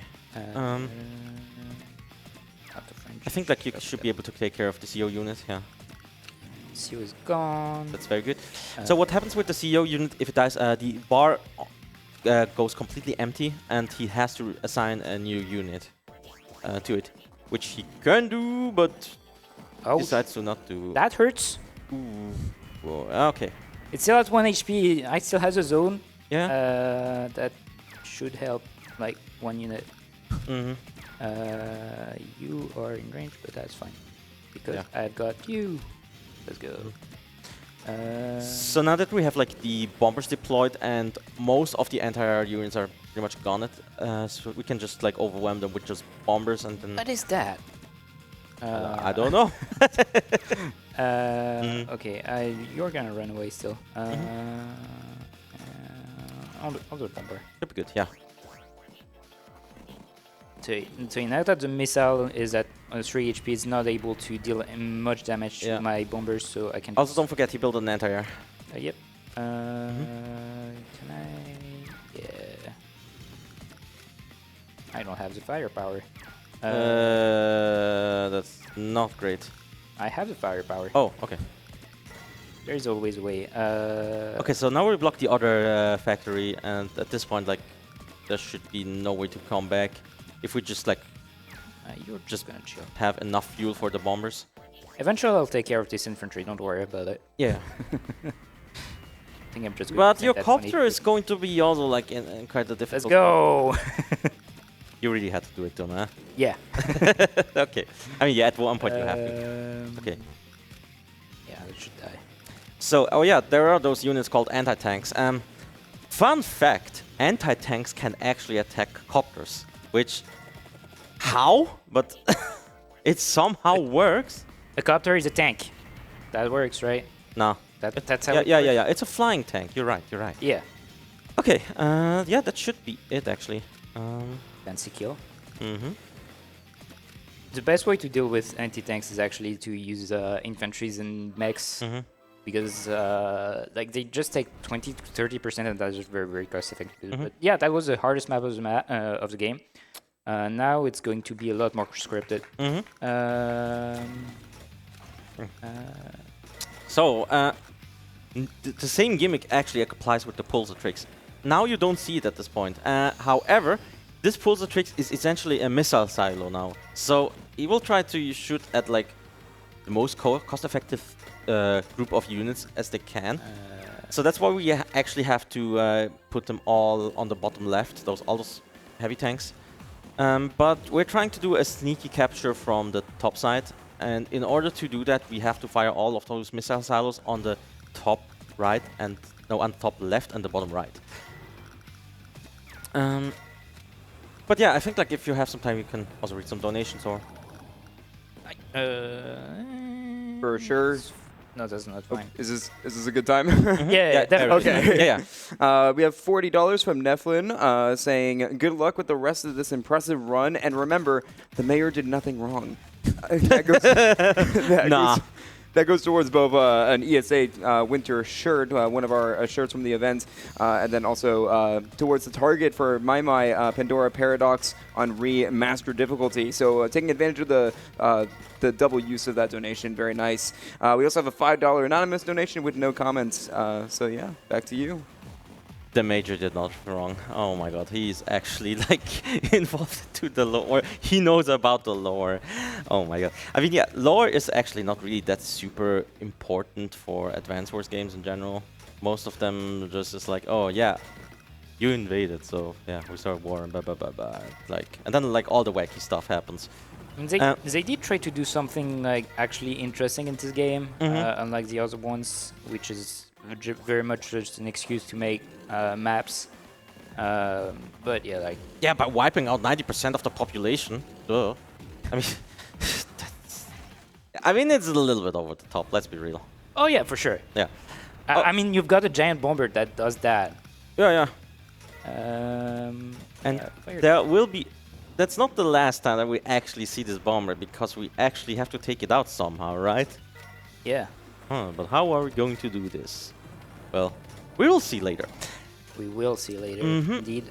I think like you should be able to take care of the CO unit, yeah. CO is gone. That's very good. So what happens with the CO unit if it dies? The bar goes completely empty, and he has to assign a new unit to it, which he can do, but decides to not do. That hurts. Ooh. Whoa, okay. It's still at 1 HP. I still has a zone. Yeah. That should help, like 1 unit. You are in range, but that's fine because I've got you. Let's go. So now that we have like the bombers deployed and most of the anti-air units are pretty much gone it. So we can just like overwhelm them with just bombers and then... What is that? I don't know. Okay, you're gonna run away still. I'll do a bomber. Should be good, yeah. So now that the missile is at 3 HP, it's not able to deal much damage to my bombers, so I can... Also, don't forget he built an anti-air. Yep. Can I... Yeah. I don't have the firepower. That's not great. I have the firepower. Oh, okay. There's always a way. Okay, so now we block the other factory, and at this point, like, there should be no way to come back. If we just, like, you're just gonna chill. Have enough fuel for the bombers. Eventually, I'll take care of this infantry. Don't worry about it. Yeah. I think I'm just. But your copter is going to be also like in quite a difficult. Let's go. You really had to do it, huh? Yeah. Okay. I mean, yeah, at one point you have to. Okay. Yeah, it should die. So, oh yeah, there are those units called anti-tanks. Fun fact: anti-tanks can actually attack copters, which how? But it somehow works. A copter is a tank. That works, right? No. That's how. Yeah. It's a flying tank. You're right. Yeah. Okay. Yeah, that should be it actually. Fancy kill. Mm-hmm. The best way to deal with anti-tanks is actually to use infantries and mechs, because like they just take 20 to 30%, and that's just very, very cost effective. But yeah, that was the hardest map of the game. Now it's going to be a lot more scripted. So the same gimmick actually applies with the pulsar tricks. Now you don't see it at this point. However, this pulsar tricks is essentially a missile silo now. So he will try to shoot at like the most cost-effective group of units as they can. So that's why we actually have to put them all on the bottom left, all those heavy tanks. But we're trying to do a sneaky capture from the top side. And in order to do that, we have to fire all of those missile silos on the top right and no, on the top left and the bottom right. But yeah, I think like if you have some time, you can also read some donations or. For sure. No, that's not fine. Is this a good time? Yeah, definitely. Okay. Yeah. We have $40 from Neflin saying, good luck with the rest of this impressive run. And remember, the mayor did nothing wrong. That goes towards both an ESA winter shirt, one of our shirts from the event, and then also towards the target for My Pandora Paradox on Remaster difficulty. So taking advantage of the double use of that donation, very nice. We also have a $5 anonymous donation with no comments. So yeah, back to you. The Major did not wrong. Oh my god, he's actually like involved to the lore. He knows about the lore. Oh my god. I mean, yeah, lore is actually not really that super important for Advance Wars games in general. Most of them just is like, oh yeah, you invaded, so yeah, we start war and blah blah blah blah. Like, and then like all the wacky stuff happens. And they did try to do something like actually interesting in this game, unlike the other ones, which is very much just an excuse to make maps. But yeah, like... Yeah, by wiping out 90% of the population. Duh. I mean... I mean, it's a little bit over the top, let's be real. Oh yeah, for sure. Yeah. I mean, you've got a giant bomber that does that. Yeah. And there will be... That's not the last time that we actually see this bomber, because we actually have to take it out somehow, right? Yeah. But how are we going to do this? Well, we will see later. We will see later, indeed.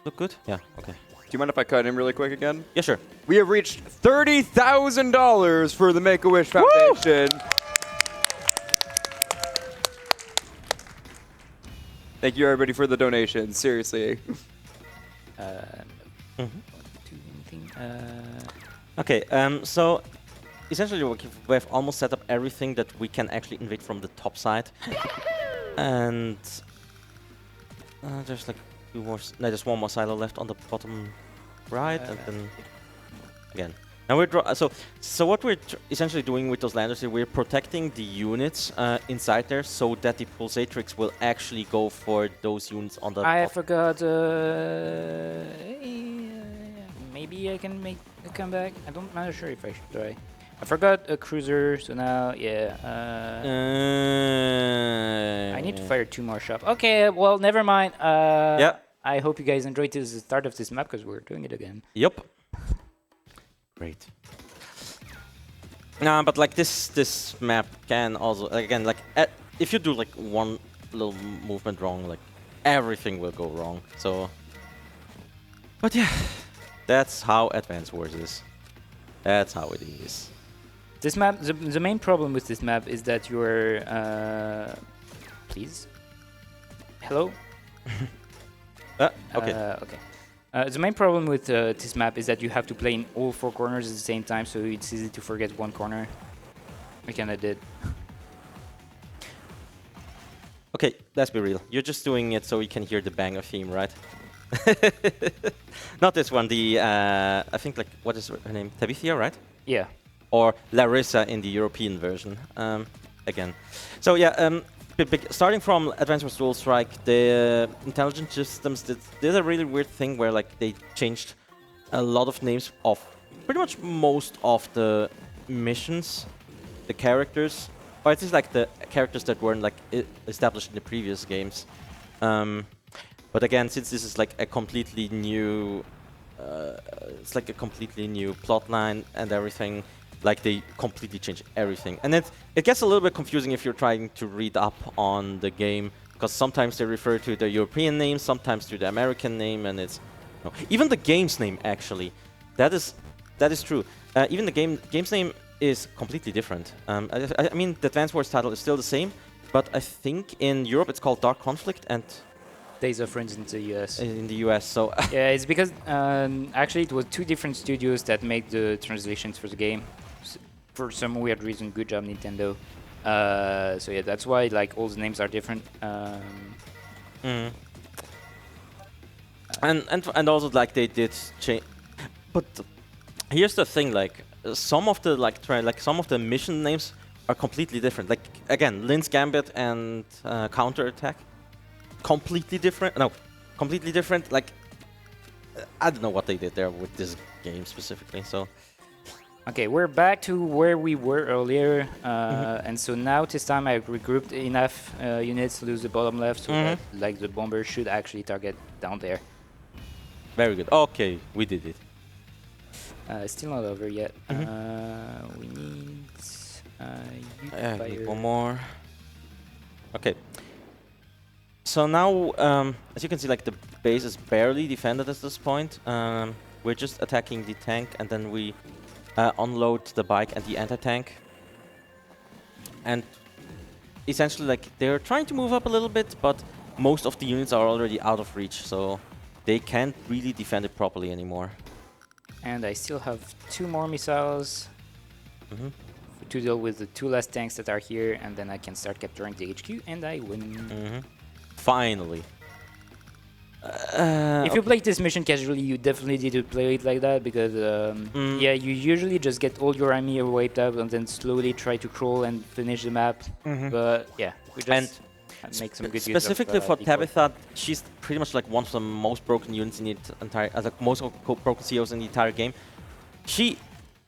Look good? Yeah, okay. Do you mind if I cut in really quick again? Yeah, sure. We have reached $30,000 for the Make-A-Wish Foundation. Woo! Thank you, everybody, for the donations. Seriously. Okay, so essentially we've almost set up everything that we can actually invade from the top side. And there's like there's one more silo left on the bottom right, and then again. And we're so what we're essentially doing with those landers here, we're protecting the units inside there so that the pulsatrix will actually go for those units on the I top. forgot. Maybe I can make a comeback. I'm not sure if I should try. I forgot a cruiser, so now I need to fire 2 more shots. Okay, well, never mind. Yeah. I hope you guys enjoyed the start of this map because we're doing it again. Yep. Great. But like this map can also again like if you do like one little movement wrong, like everything will go wrong. So, but yeah, that's how Advance Wars is. That's how it is. This map, the main problem with this map is that you're please, hello. Okay. Okay. The main problem with this map is that you have to play in all 4 corners at the same time, so it's easy to forget one corner. I kinda did. Okay, let's be real. You're just doing it so you can hear the banger theme, right? Not this one. The I think like what is her name? Tabithia, right? Yeah. Or Larissa in the European version. Again. So yeah. Starting from Advance Wars Dual Strike, the intelligent systems did a really weird thing where like they changed a lot of names of pretty much most of the missions, the characters, or at least like the characters that weren't like established in the previous games. But again, since this is like a completely new, it's like a completely new plotline and everything. Like they completely change everything, and it gets a little bit confusing if you're trying to read up on the game, because sometimes they refer to the European name, sometimes to the American name, and it's even the game's name actually. That is true. Even the game's name is completely different. I mean, the Advance Wars title is still the same, but I think in Europe it's called Dark Conflict and Days of Friends in the US. In the US, so yeah, it's because actually it was 2 different studios that made the translations for the game. For some weird reason, good job Nintendo. So yeah, that's why like all the names are different. And also like they did change, but here's the thing: like some of the some of the mission names are completely different. Like again, Lynn's Gambit and Counter Attack, completely different. No, completely different. Like I don't know what they did there with this game specifically. So. Okay, we're back to where we were earlier, and so now this time I regrouped enough units to lose the bottom left, so that like the bomber should actually target down there. Very good. Okay, we did it. Still not over yet. We need you to fire. One more. Okay. So now, as you can see, like the base is barely defended at this point. We're just attacking the tank, and then we. Unload the bike and the anti-tank, and essentially like they're trying to move up a little bit, but most of the units are already out of reach, so they can't really defend it properly anymore. And I still have 2 more missiles to deal with the 2 last tanks that are here, and then I can start capturing the HQ, and I win. Finally. If you play this mission casually, you definitely need to play it like that, because yeah, you usually just get all your army wiped out and then slowly try to crawl and finish the map. But yeah, we just make some good specifically use of, for Tabitha, she's pretty much like one of the most broken units in the entire, like most broken COs in the entire game. She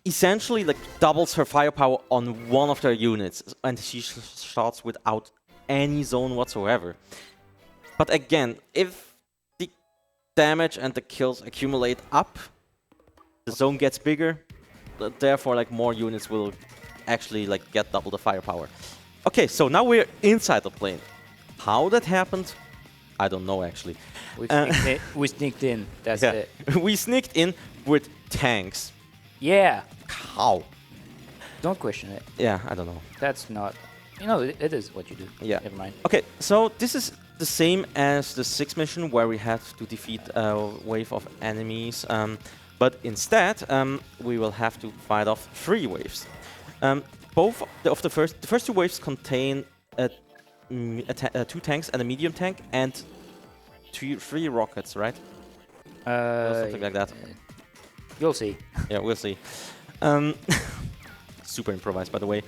essentially like doubles her firepower on one of their units, and she shots without any zone whatsoever. But again, if damage and the kills accumulate up, the zone gets bigger, therefore like more units will actually like get double the firepower. Okay, so now we're inside the plane. How that happened, I don't know actually. We sneaked in, that's it. We sneaked in with tanks. Yeah. How? Don't question it. Yeah, I don't know. That's not, you know, it is what you do. Yeah. Never mind. Okay, so this is the same as the 6th mission where we had to defeat a wave of enemies, but instead we will have to fight off 3 waves. Both of the first 2 waves contain 2 tanks and a medium tank and 3 rockets, right? Or something like that. You'll see. Yeah, we'll see. Super improvised, by the way.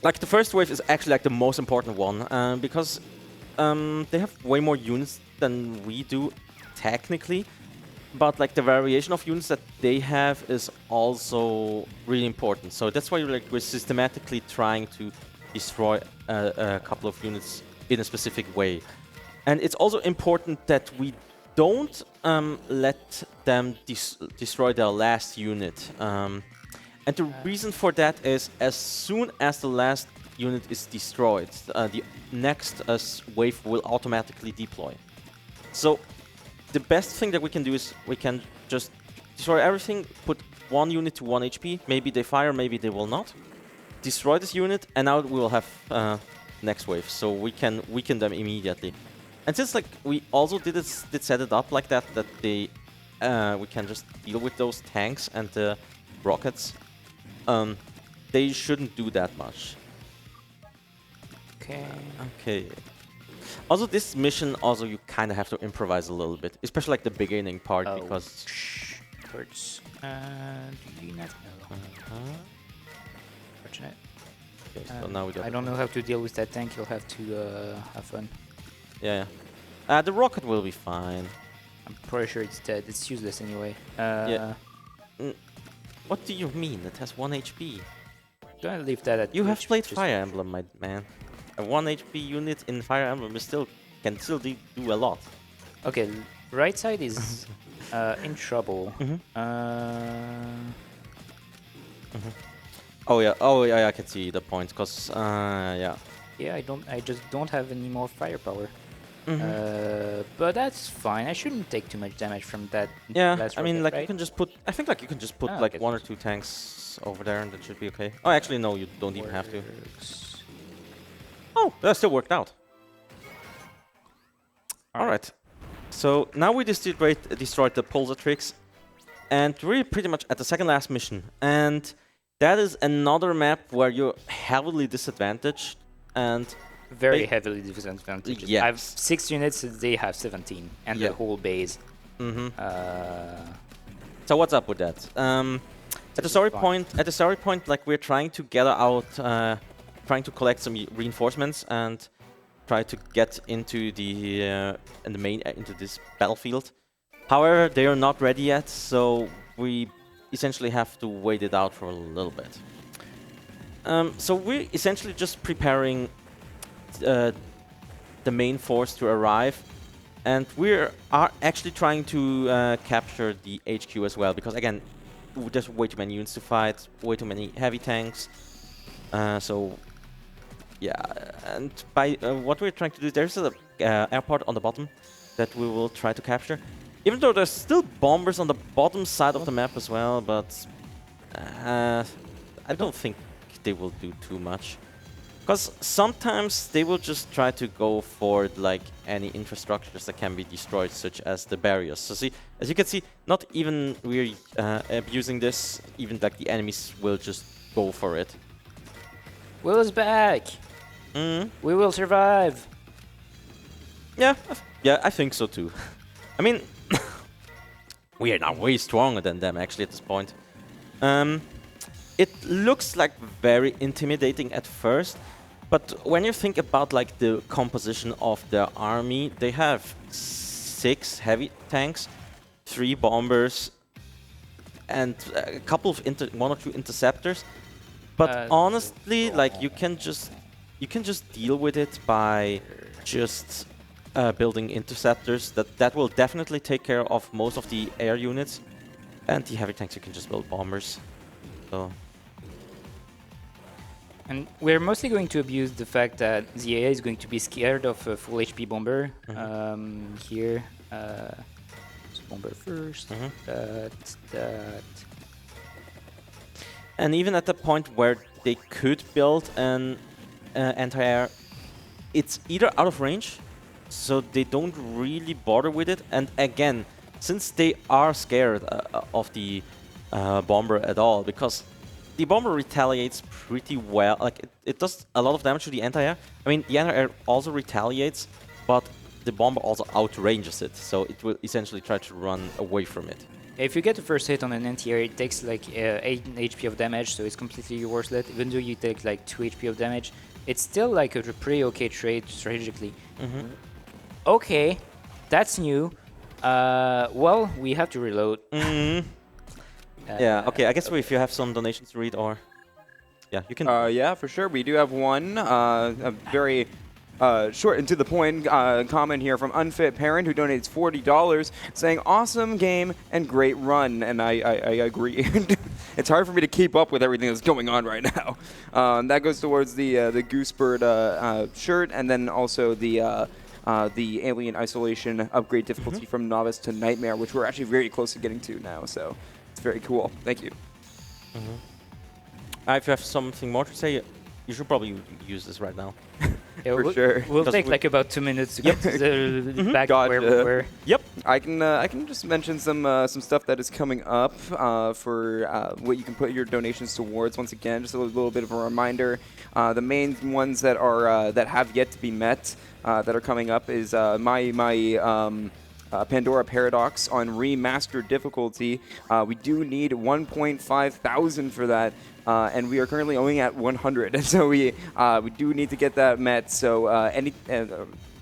Like the first wave is actually like the most important one because they have way more units than we do technically, but like the variation of units that they have is also really important. So that's why like we're systematically trying to destroy a couple of units in a specific way. And it's also important that we don't let them destroy their last unit. And the reason for that is as soon as the last unit is destroyed, the next wave will automatically deploy. So the best thing that we can do is we can just destroy everything, put one unit to 1 HP, maybe they fire, maybe they will not. Destroy this unit, and now we will have next wave, so we can weaken them immediately. And since like we also did set it up like that they we can just deal with those tanks and the rockets, they shouldn't do that much. Okay. Also, this mission also you kind of have to improvise a little bit, especially like the beginning part because hurts. Do you not know? Fortunate. Okay, so now we got. I don't know how to deal with that tank. You'll have to have fun. Yeah. The rocket will be fine. I'm pretty sure it's dead. It's useless anyway. Yeah. What do you mean? It has 1 HP. Don't leave that at. You have played Fire Emblem, my man. A 1 HP unit in Fire Emblem is can still do a lot. Okay, right side is in trouble. Oh yeah, I can see the point. Cause yeah. Yeah, I just don't have any more firepower. But that's fine. I shouldn't take too much damage from that. Yeah, I mean, rocket, like right? you can just put. I think like you can just put like okay. 1 or 2 tanks over there, and that should be okay. Oh, actually, no, you don't even have to. Oh, that still worked out. All right. So now we destroyed the Pulsatrix, and we're pretty much at the second last mission, and that is another map where you're heavily disadvantaged and. Very heavily disadvantaged. Yes. I have 6 units, they have 17, and the whole base. So what's up with that? At the story point, like we're trying to gather out, trying to collect some reinforcements and try to get into the into this battlefield. However, they are not ready yet, so we essentially have to wait it out for a little bit. So we're essentially just preparing the main force to arrive, and we are actually trying to capture the HQ as well, because again, there's way too many units to fight, way too many heavy tanks. So yeah, and by what we're trying to do, there's a airport on the bottom that we will try to capture. Even though there's still bombers on the bottom side of the map as well, but I don't think they will do too much. Because sometimes they will just try to go for like any infrastructures that can be destroyed, such as the barriers. So see, as you can see, not even we're abusing this, even like the enemies will just go for it. Will is back! We will survive! Yeah, I think so too. I mean, we are now way stronger than them actually at this point. It looks like very intimidating at first, but when you think about like the composition of their army, they have 6 heavy tanks, 3 bombers, and a couple of 1 or 2 interceptors. But honestly, like you can just deal with it by just building interceptors. That will definitely take care of most of the air units, and the heavy tanks you can just build bombers. So. And we're mostly going to abuse the fact that the AI is going to be scared of a full HP bomber. Here, bomber first. That. And even at the point where they could build an anti-air, it's either out of range, so they don't really bother with it. And again, since they are scared of the bomber at all, because the bomber retaliates pretty well. Like it does a lot of damage to the anti-air. I mean, the anti-air also retaliates, but the bomber also outranges it, so it will essentially try to run away from it. If you get the first hit on an anti-air, it takes like 8 HP of damage, so it's completely worthless. Even though you take like 2 HP of damage, it's still like a pretty okay trade strategically. Okay, that's new. Well, we have to reload. Yeah, okay, I guess if you have some donations to read, or... Yeah, you can... Yeah, for sure. We do have one. A very short and to the point comment here from Unfit Parent, who donates $40, saying, "Awesome game and great run." And I agree. It's hard for me to keep up with everything that's going on right now. That goes towards the Goosebird shirt, and then also the Alien Isolation upgrade difficulty from Novice to Nightmare, which we're actually very close to getting to now. So it's very cool. Thank you. If you have something more to say, you should probably use this right now. Yeah, For sure. We'll take like about 2 minutes to get to the back where we were. Yep. I can just mention some stuff that is coming up for what you can put your donations towards. Once again, just a little bit of a reminder. The main ones that are that have yet to be met that are coming up is my Pandora Paradox on remastered difficulty. We do need 1.5 thousand for that. And we are currently only at 100, and so we do need to get that met. So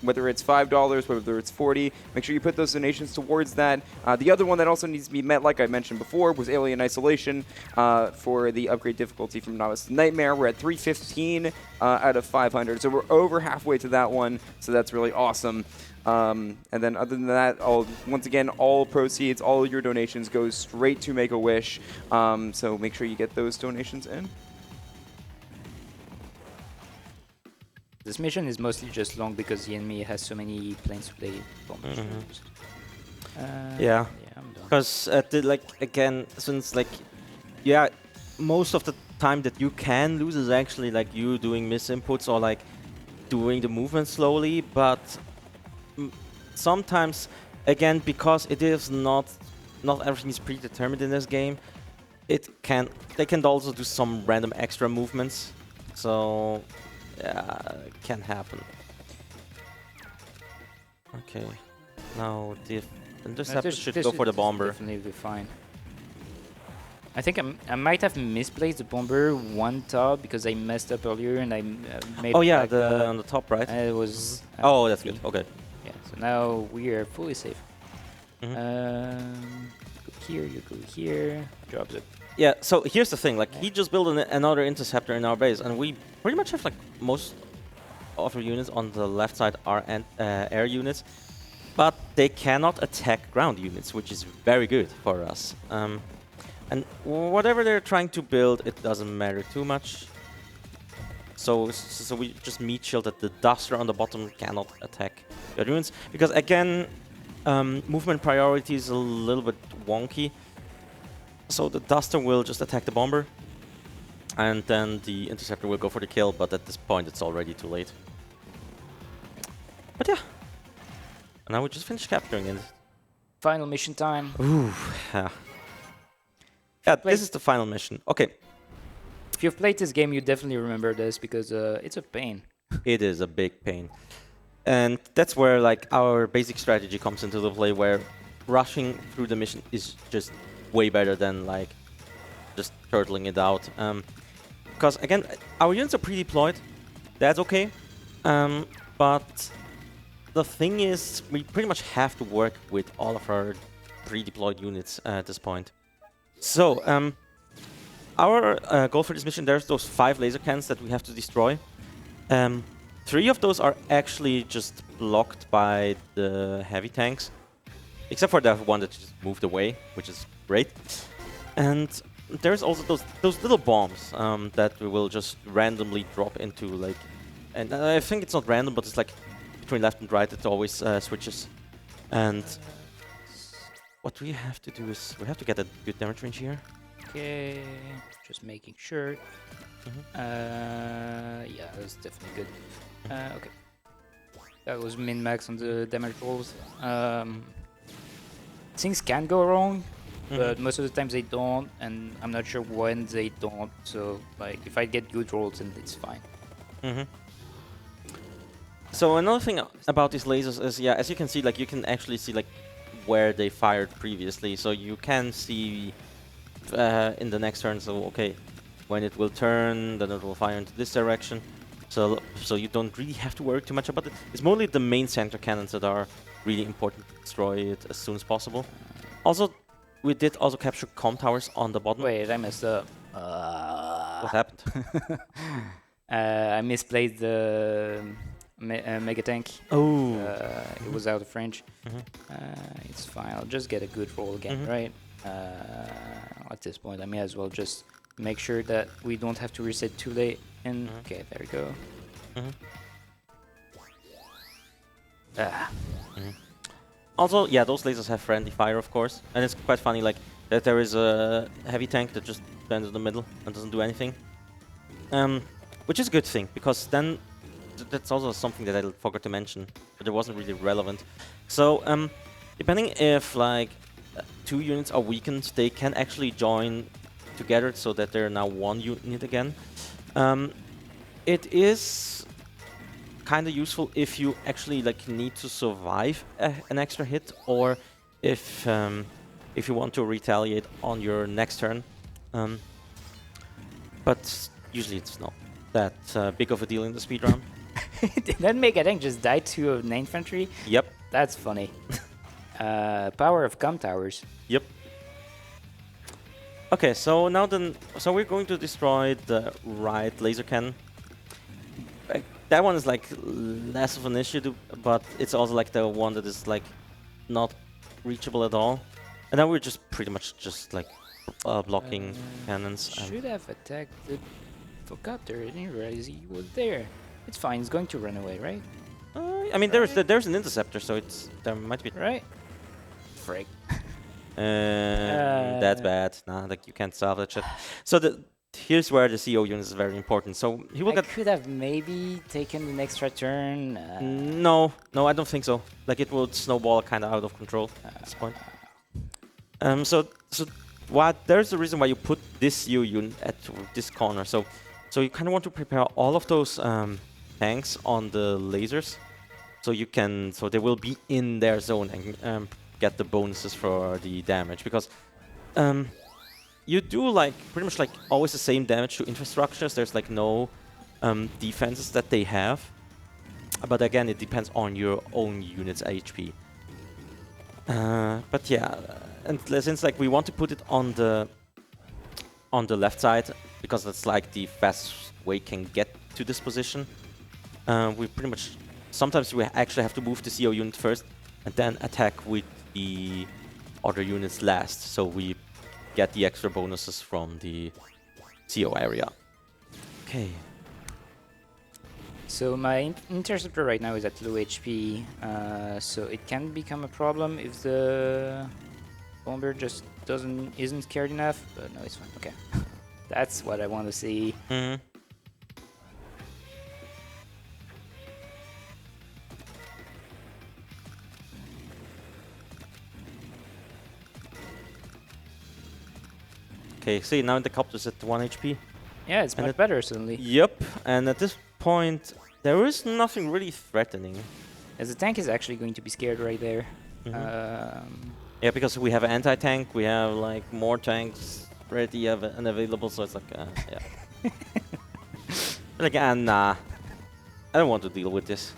whether it's $5, whether it's 40, make sure you put those donations towards that. The other one that also needs to be met, like I mentioned before, was Alien Isolation for the upgrade difficulty from Novice to Nightmare. We're at 315 out of 500, so we're over halfway to that one. So that's really awesome. And then other than that, once again, all proceeds, all your donations go straight to Make-A-Wish. So make sure you get those donations in. This mission is mostly just long because the enemy has so many planes to play. Yeah. I'm done. Because again, since most of the time that you can lose is actually like you doing misinputs or like doing the movement slowly, but sometimes, again, because it is not everything is predetermined in this game, they can also do some random extra movements. So yeah, it can happen. Okay, now this should go for the bomber. Definitely be fine. I think I might have misplaced the bomber one top because I messed up earlier and I made. Oh yeah, on the top right. And it was. Oh, that's good. Okay. Yeah, so now we are fully safe. Go here, you go here, drops it. Yeah, so here's the thing, like he just built another interceptor in our base, and we pretty much have like most of our units on the left side are air units, but they cannot attack ground units, which is very good for us. And whatever they're trying to build, it doesn't matter too much. So we just meat shield that the Duster on the bottom cannot attack the units, because again, movement priority is a little bit wonky. So the Duster will just attack the bomber, and then the interceptor will go for the kill, but at this point it's already too late. But yeah. And now we just finished capturing it. Final mission time. Ooh, yeah. Yeah, this is the final mission. Okay. If you've played this game, you definitely remember this because it's a pain. It is a big pain. And that's where like our basic strategy comes into the play, where rushing through the mission is just way better than like just turtling it out. Because again, our units are pre-deployed. That's okay. But the thing is, we pretty much have to work with all of our pre-deployed units at this point. So, our goal for this mission, there's those 5 laser cannons that we have to destroy. 3 of those are actually just blocked by the heavy tanks, except for the one that just moved away, which is great. And there's also those little bombs that we will just randomly drop into, like, and I think it's not random, but it's like between left and right, it always switches. And what we have to do is we have to get a good damage range here. Okay, just making sure. Yeah, that's definitely good. Okay, that was min-max on the damage rolls. Things can go wrong, but most of the times they don't, and I'm not sure when they don't. So, like, if I get good rolls, then it's fine. So another thing about these lasers is, yeah, as you can see, like you can actually see like where they fired previously, so you can see in the next turn. So okay, when it will turn, then it will fire into this direction. So you don't really have to worry too much about it. It's mostly the main center cannons that are really important to destroy it as soon as possible. Also, we did also capture comm towers on the bottom. Wait, I messed up. What happened? I misplayed the mega tank. Oh. It was out of range. It's fine. I'll just get a good roll again, right? At this point, I may as well just make sure that we don't have to reset too late. And okay, there we go. Also, yeah, those lasers have friendly fire, of course, and it's quite funny, like that there is a heavy tank that just stands in the middle and doesn't do anything, which is a good thing because then that's also something that I forgot to mention, but it wasn't really relevant. So, depending if like 2 units are weakened, they can actually join together so that they're now 1 unit again. It is kind of useful if you actually like need to survive an extra hit, or if you want to retaliate on your next turn. But usually it's not that big of a deal in the speedrun. Did that mega tank just die to an infantry? Yep. That's funny. Power of comm towers. Yep. Okay, so now then, so we're going to destroy the right laser cannon. That one is like less of an issue, but it's also like the one that is like not reachable at all. And then we're just pretty much just like blocking cannons. Should have attacked the... Forgot there, I didn't realize he was there. It's fine, he's going to run away, right? I mean, there's an interceptor, so there might be... Right? Frick. That's bad. Nah, like you can't solve that shit. So here's where the CO unit is very important. So he will get... could have maybe taken an extra turn. No, I don't think so. Like it would snowball kind of out of control at this point. So there's the reason why you put this CO unit at this corner. So you kind of want to prepare all of those tanks on the lasers, so they will be in their zone and get the bonuses for the damage, because you do like pretty much like always the same damage to infrastructures. There's like no defenses that they have, but again it depends on your own unit's HP. But yeah, and since like we want to put it on the left side because that's like the fastest way can get to this position, we pretty much sometimes we actually have to move the CO unit first and then attack with the other units last, so we get the extra bonuses from the CO area. Okay. So my interceptor right now is at low HP, so it can become a problem if the bomber just isn't scared enough. But no, it's fine. Okay, that's what I want to see. Okay, see, now the copter's at 1 HP. Yeah, it's much better suddenly. Yep, and at this point, there is nothing really threatening. As the tank is actually going to be scared right there. Yeah, because we have an anti-tank, we have like more tanks ready and available, so it's like, yeah. Like, nah, I don't want to deal with this.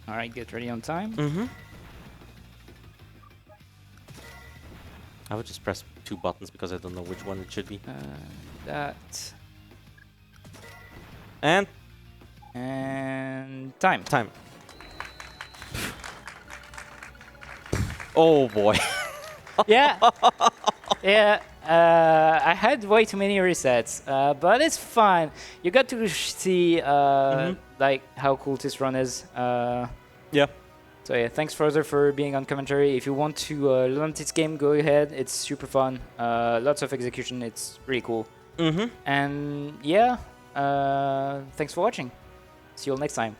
Alright, get ready on time. I would just press 2 buttons because I don't know which one it should be. That. And time. Time. Oh boy. Yeah. Yeah. I had way too many resets, but it's fine. You got to see like how cool this run is. Yeah. So yeah, thanks further for being on commentary. If you want to learn this game, go ahead. It's super fun. Lots of execution. It's really cool. And yeah, thanks for watching. See you all next time.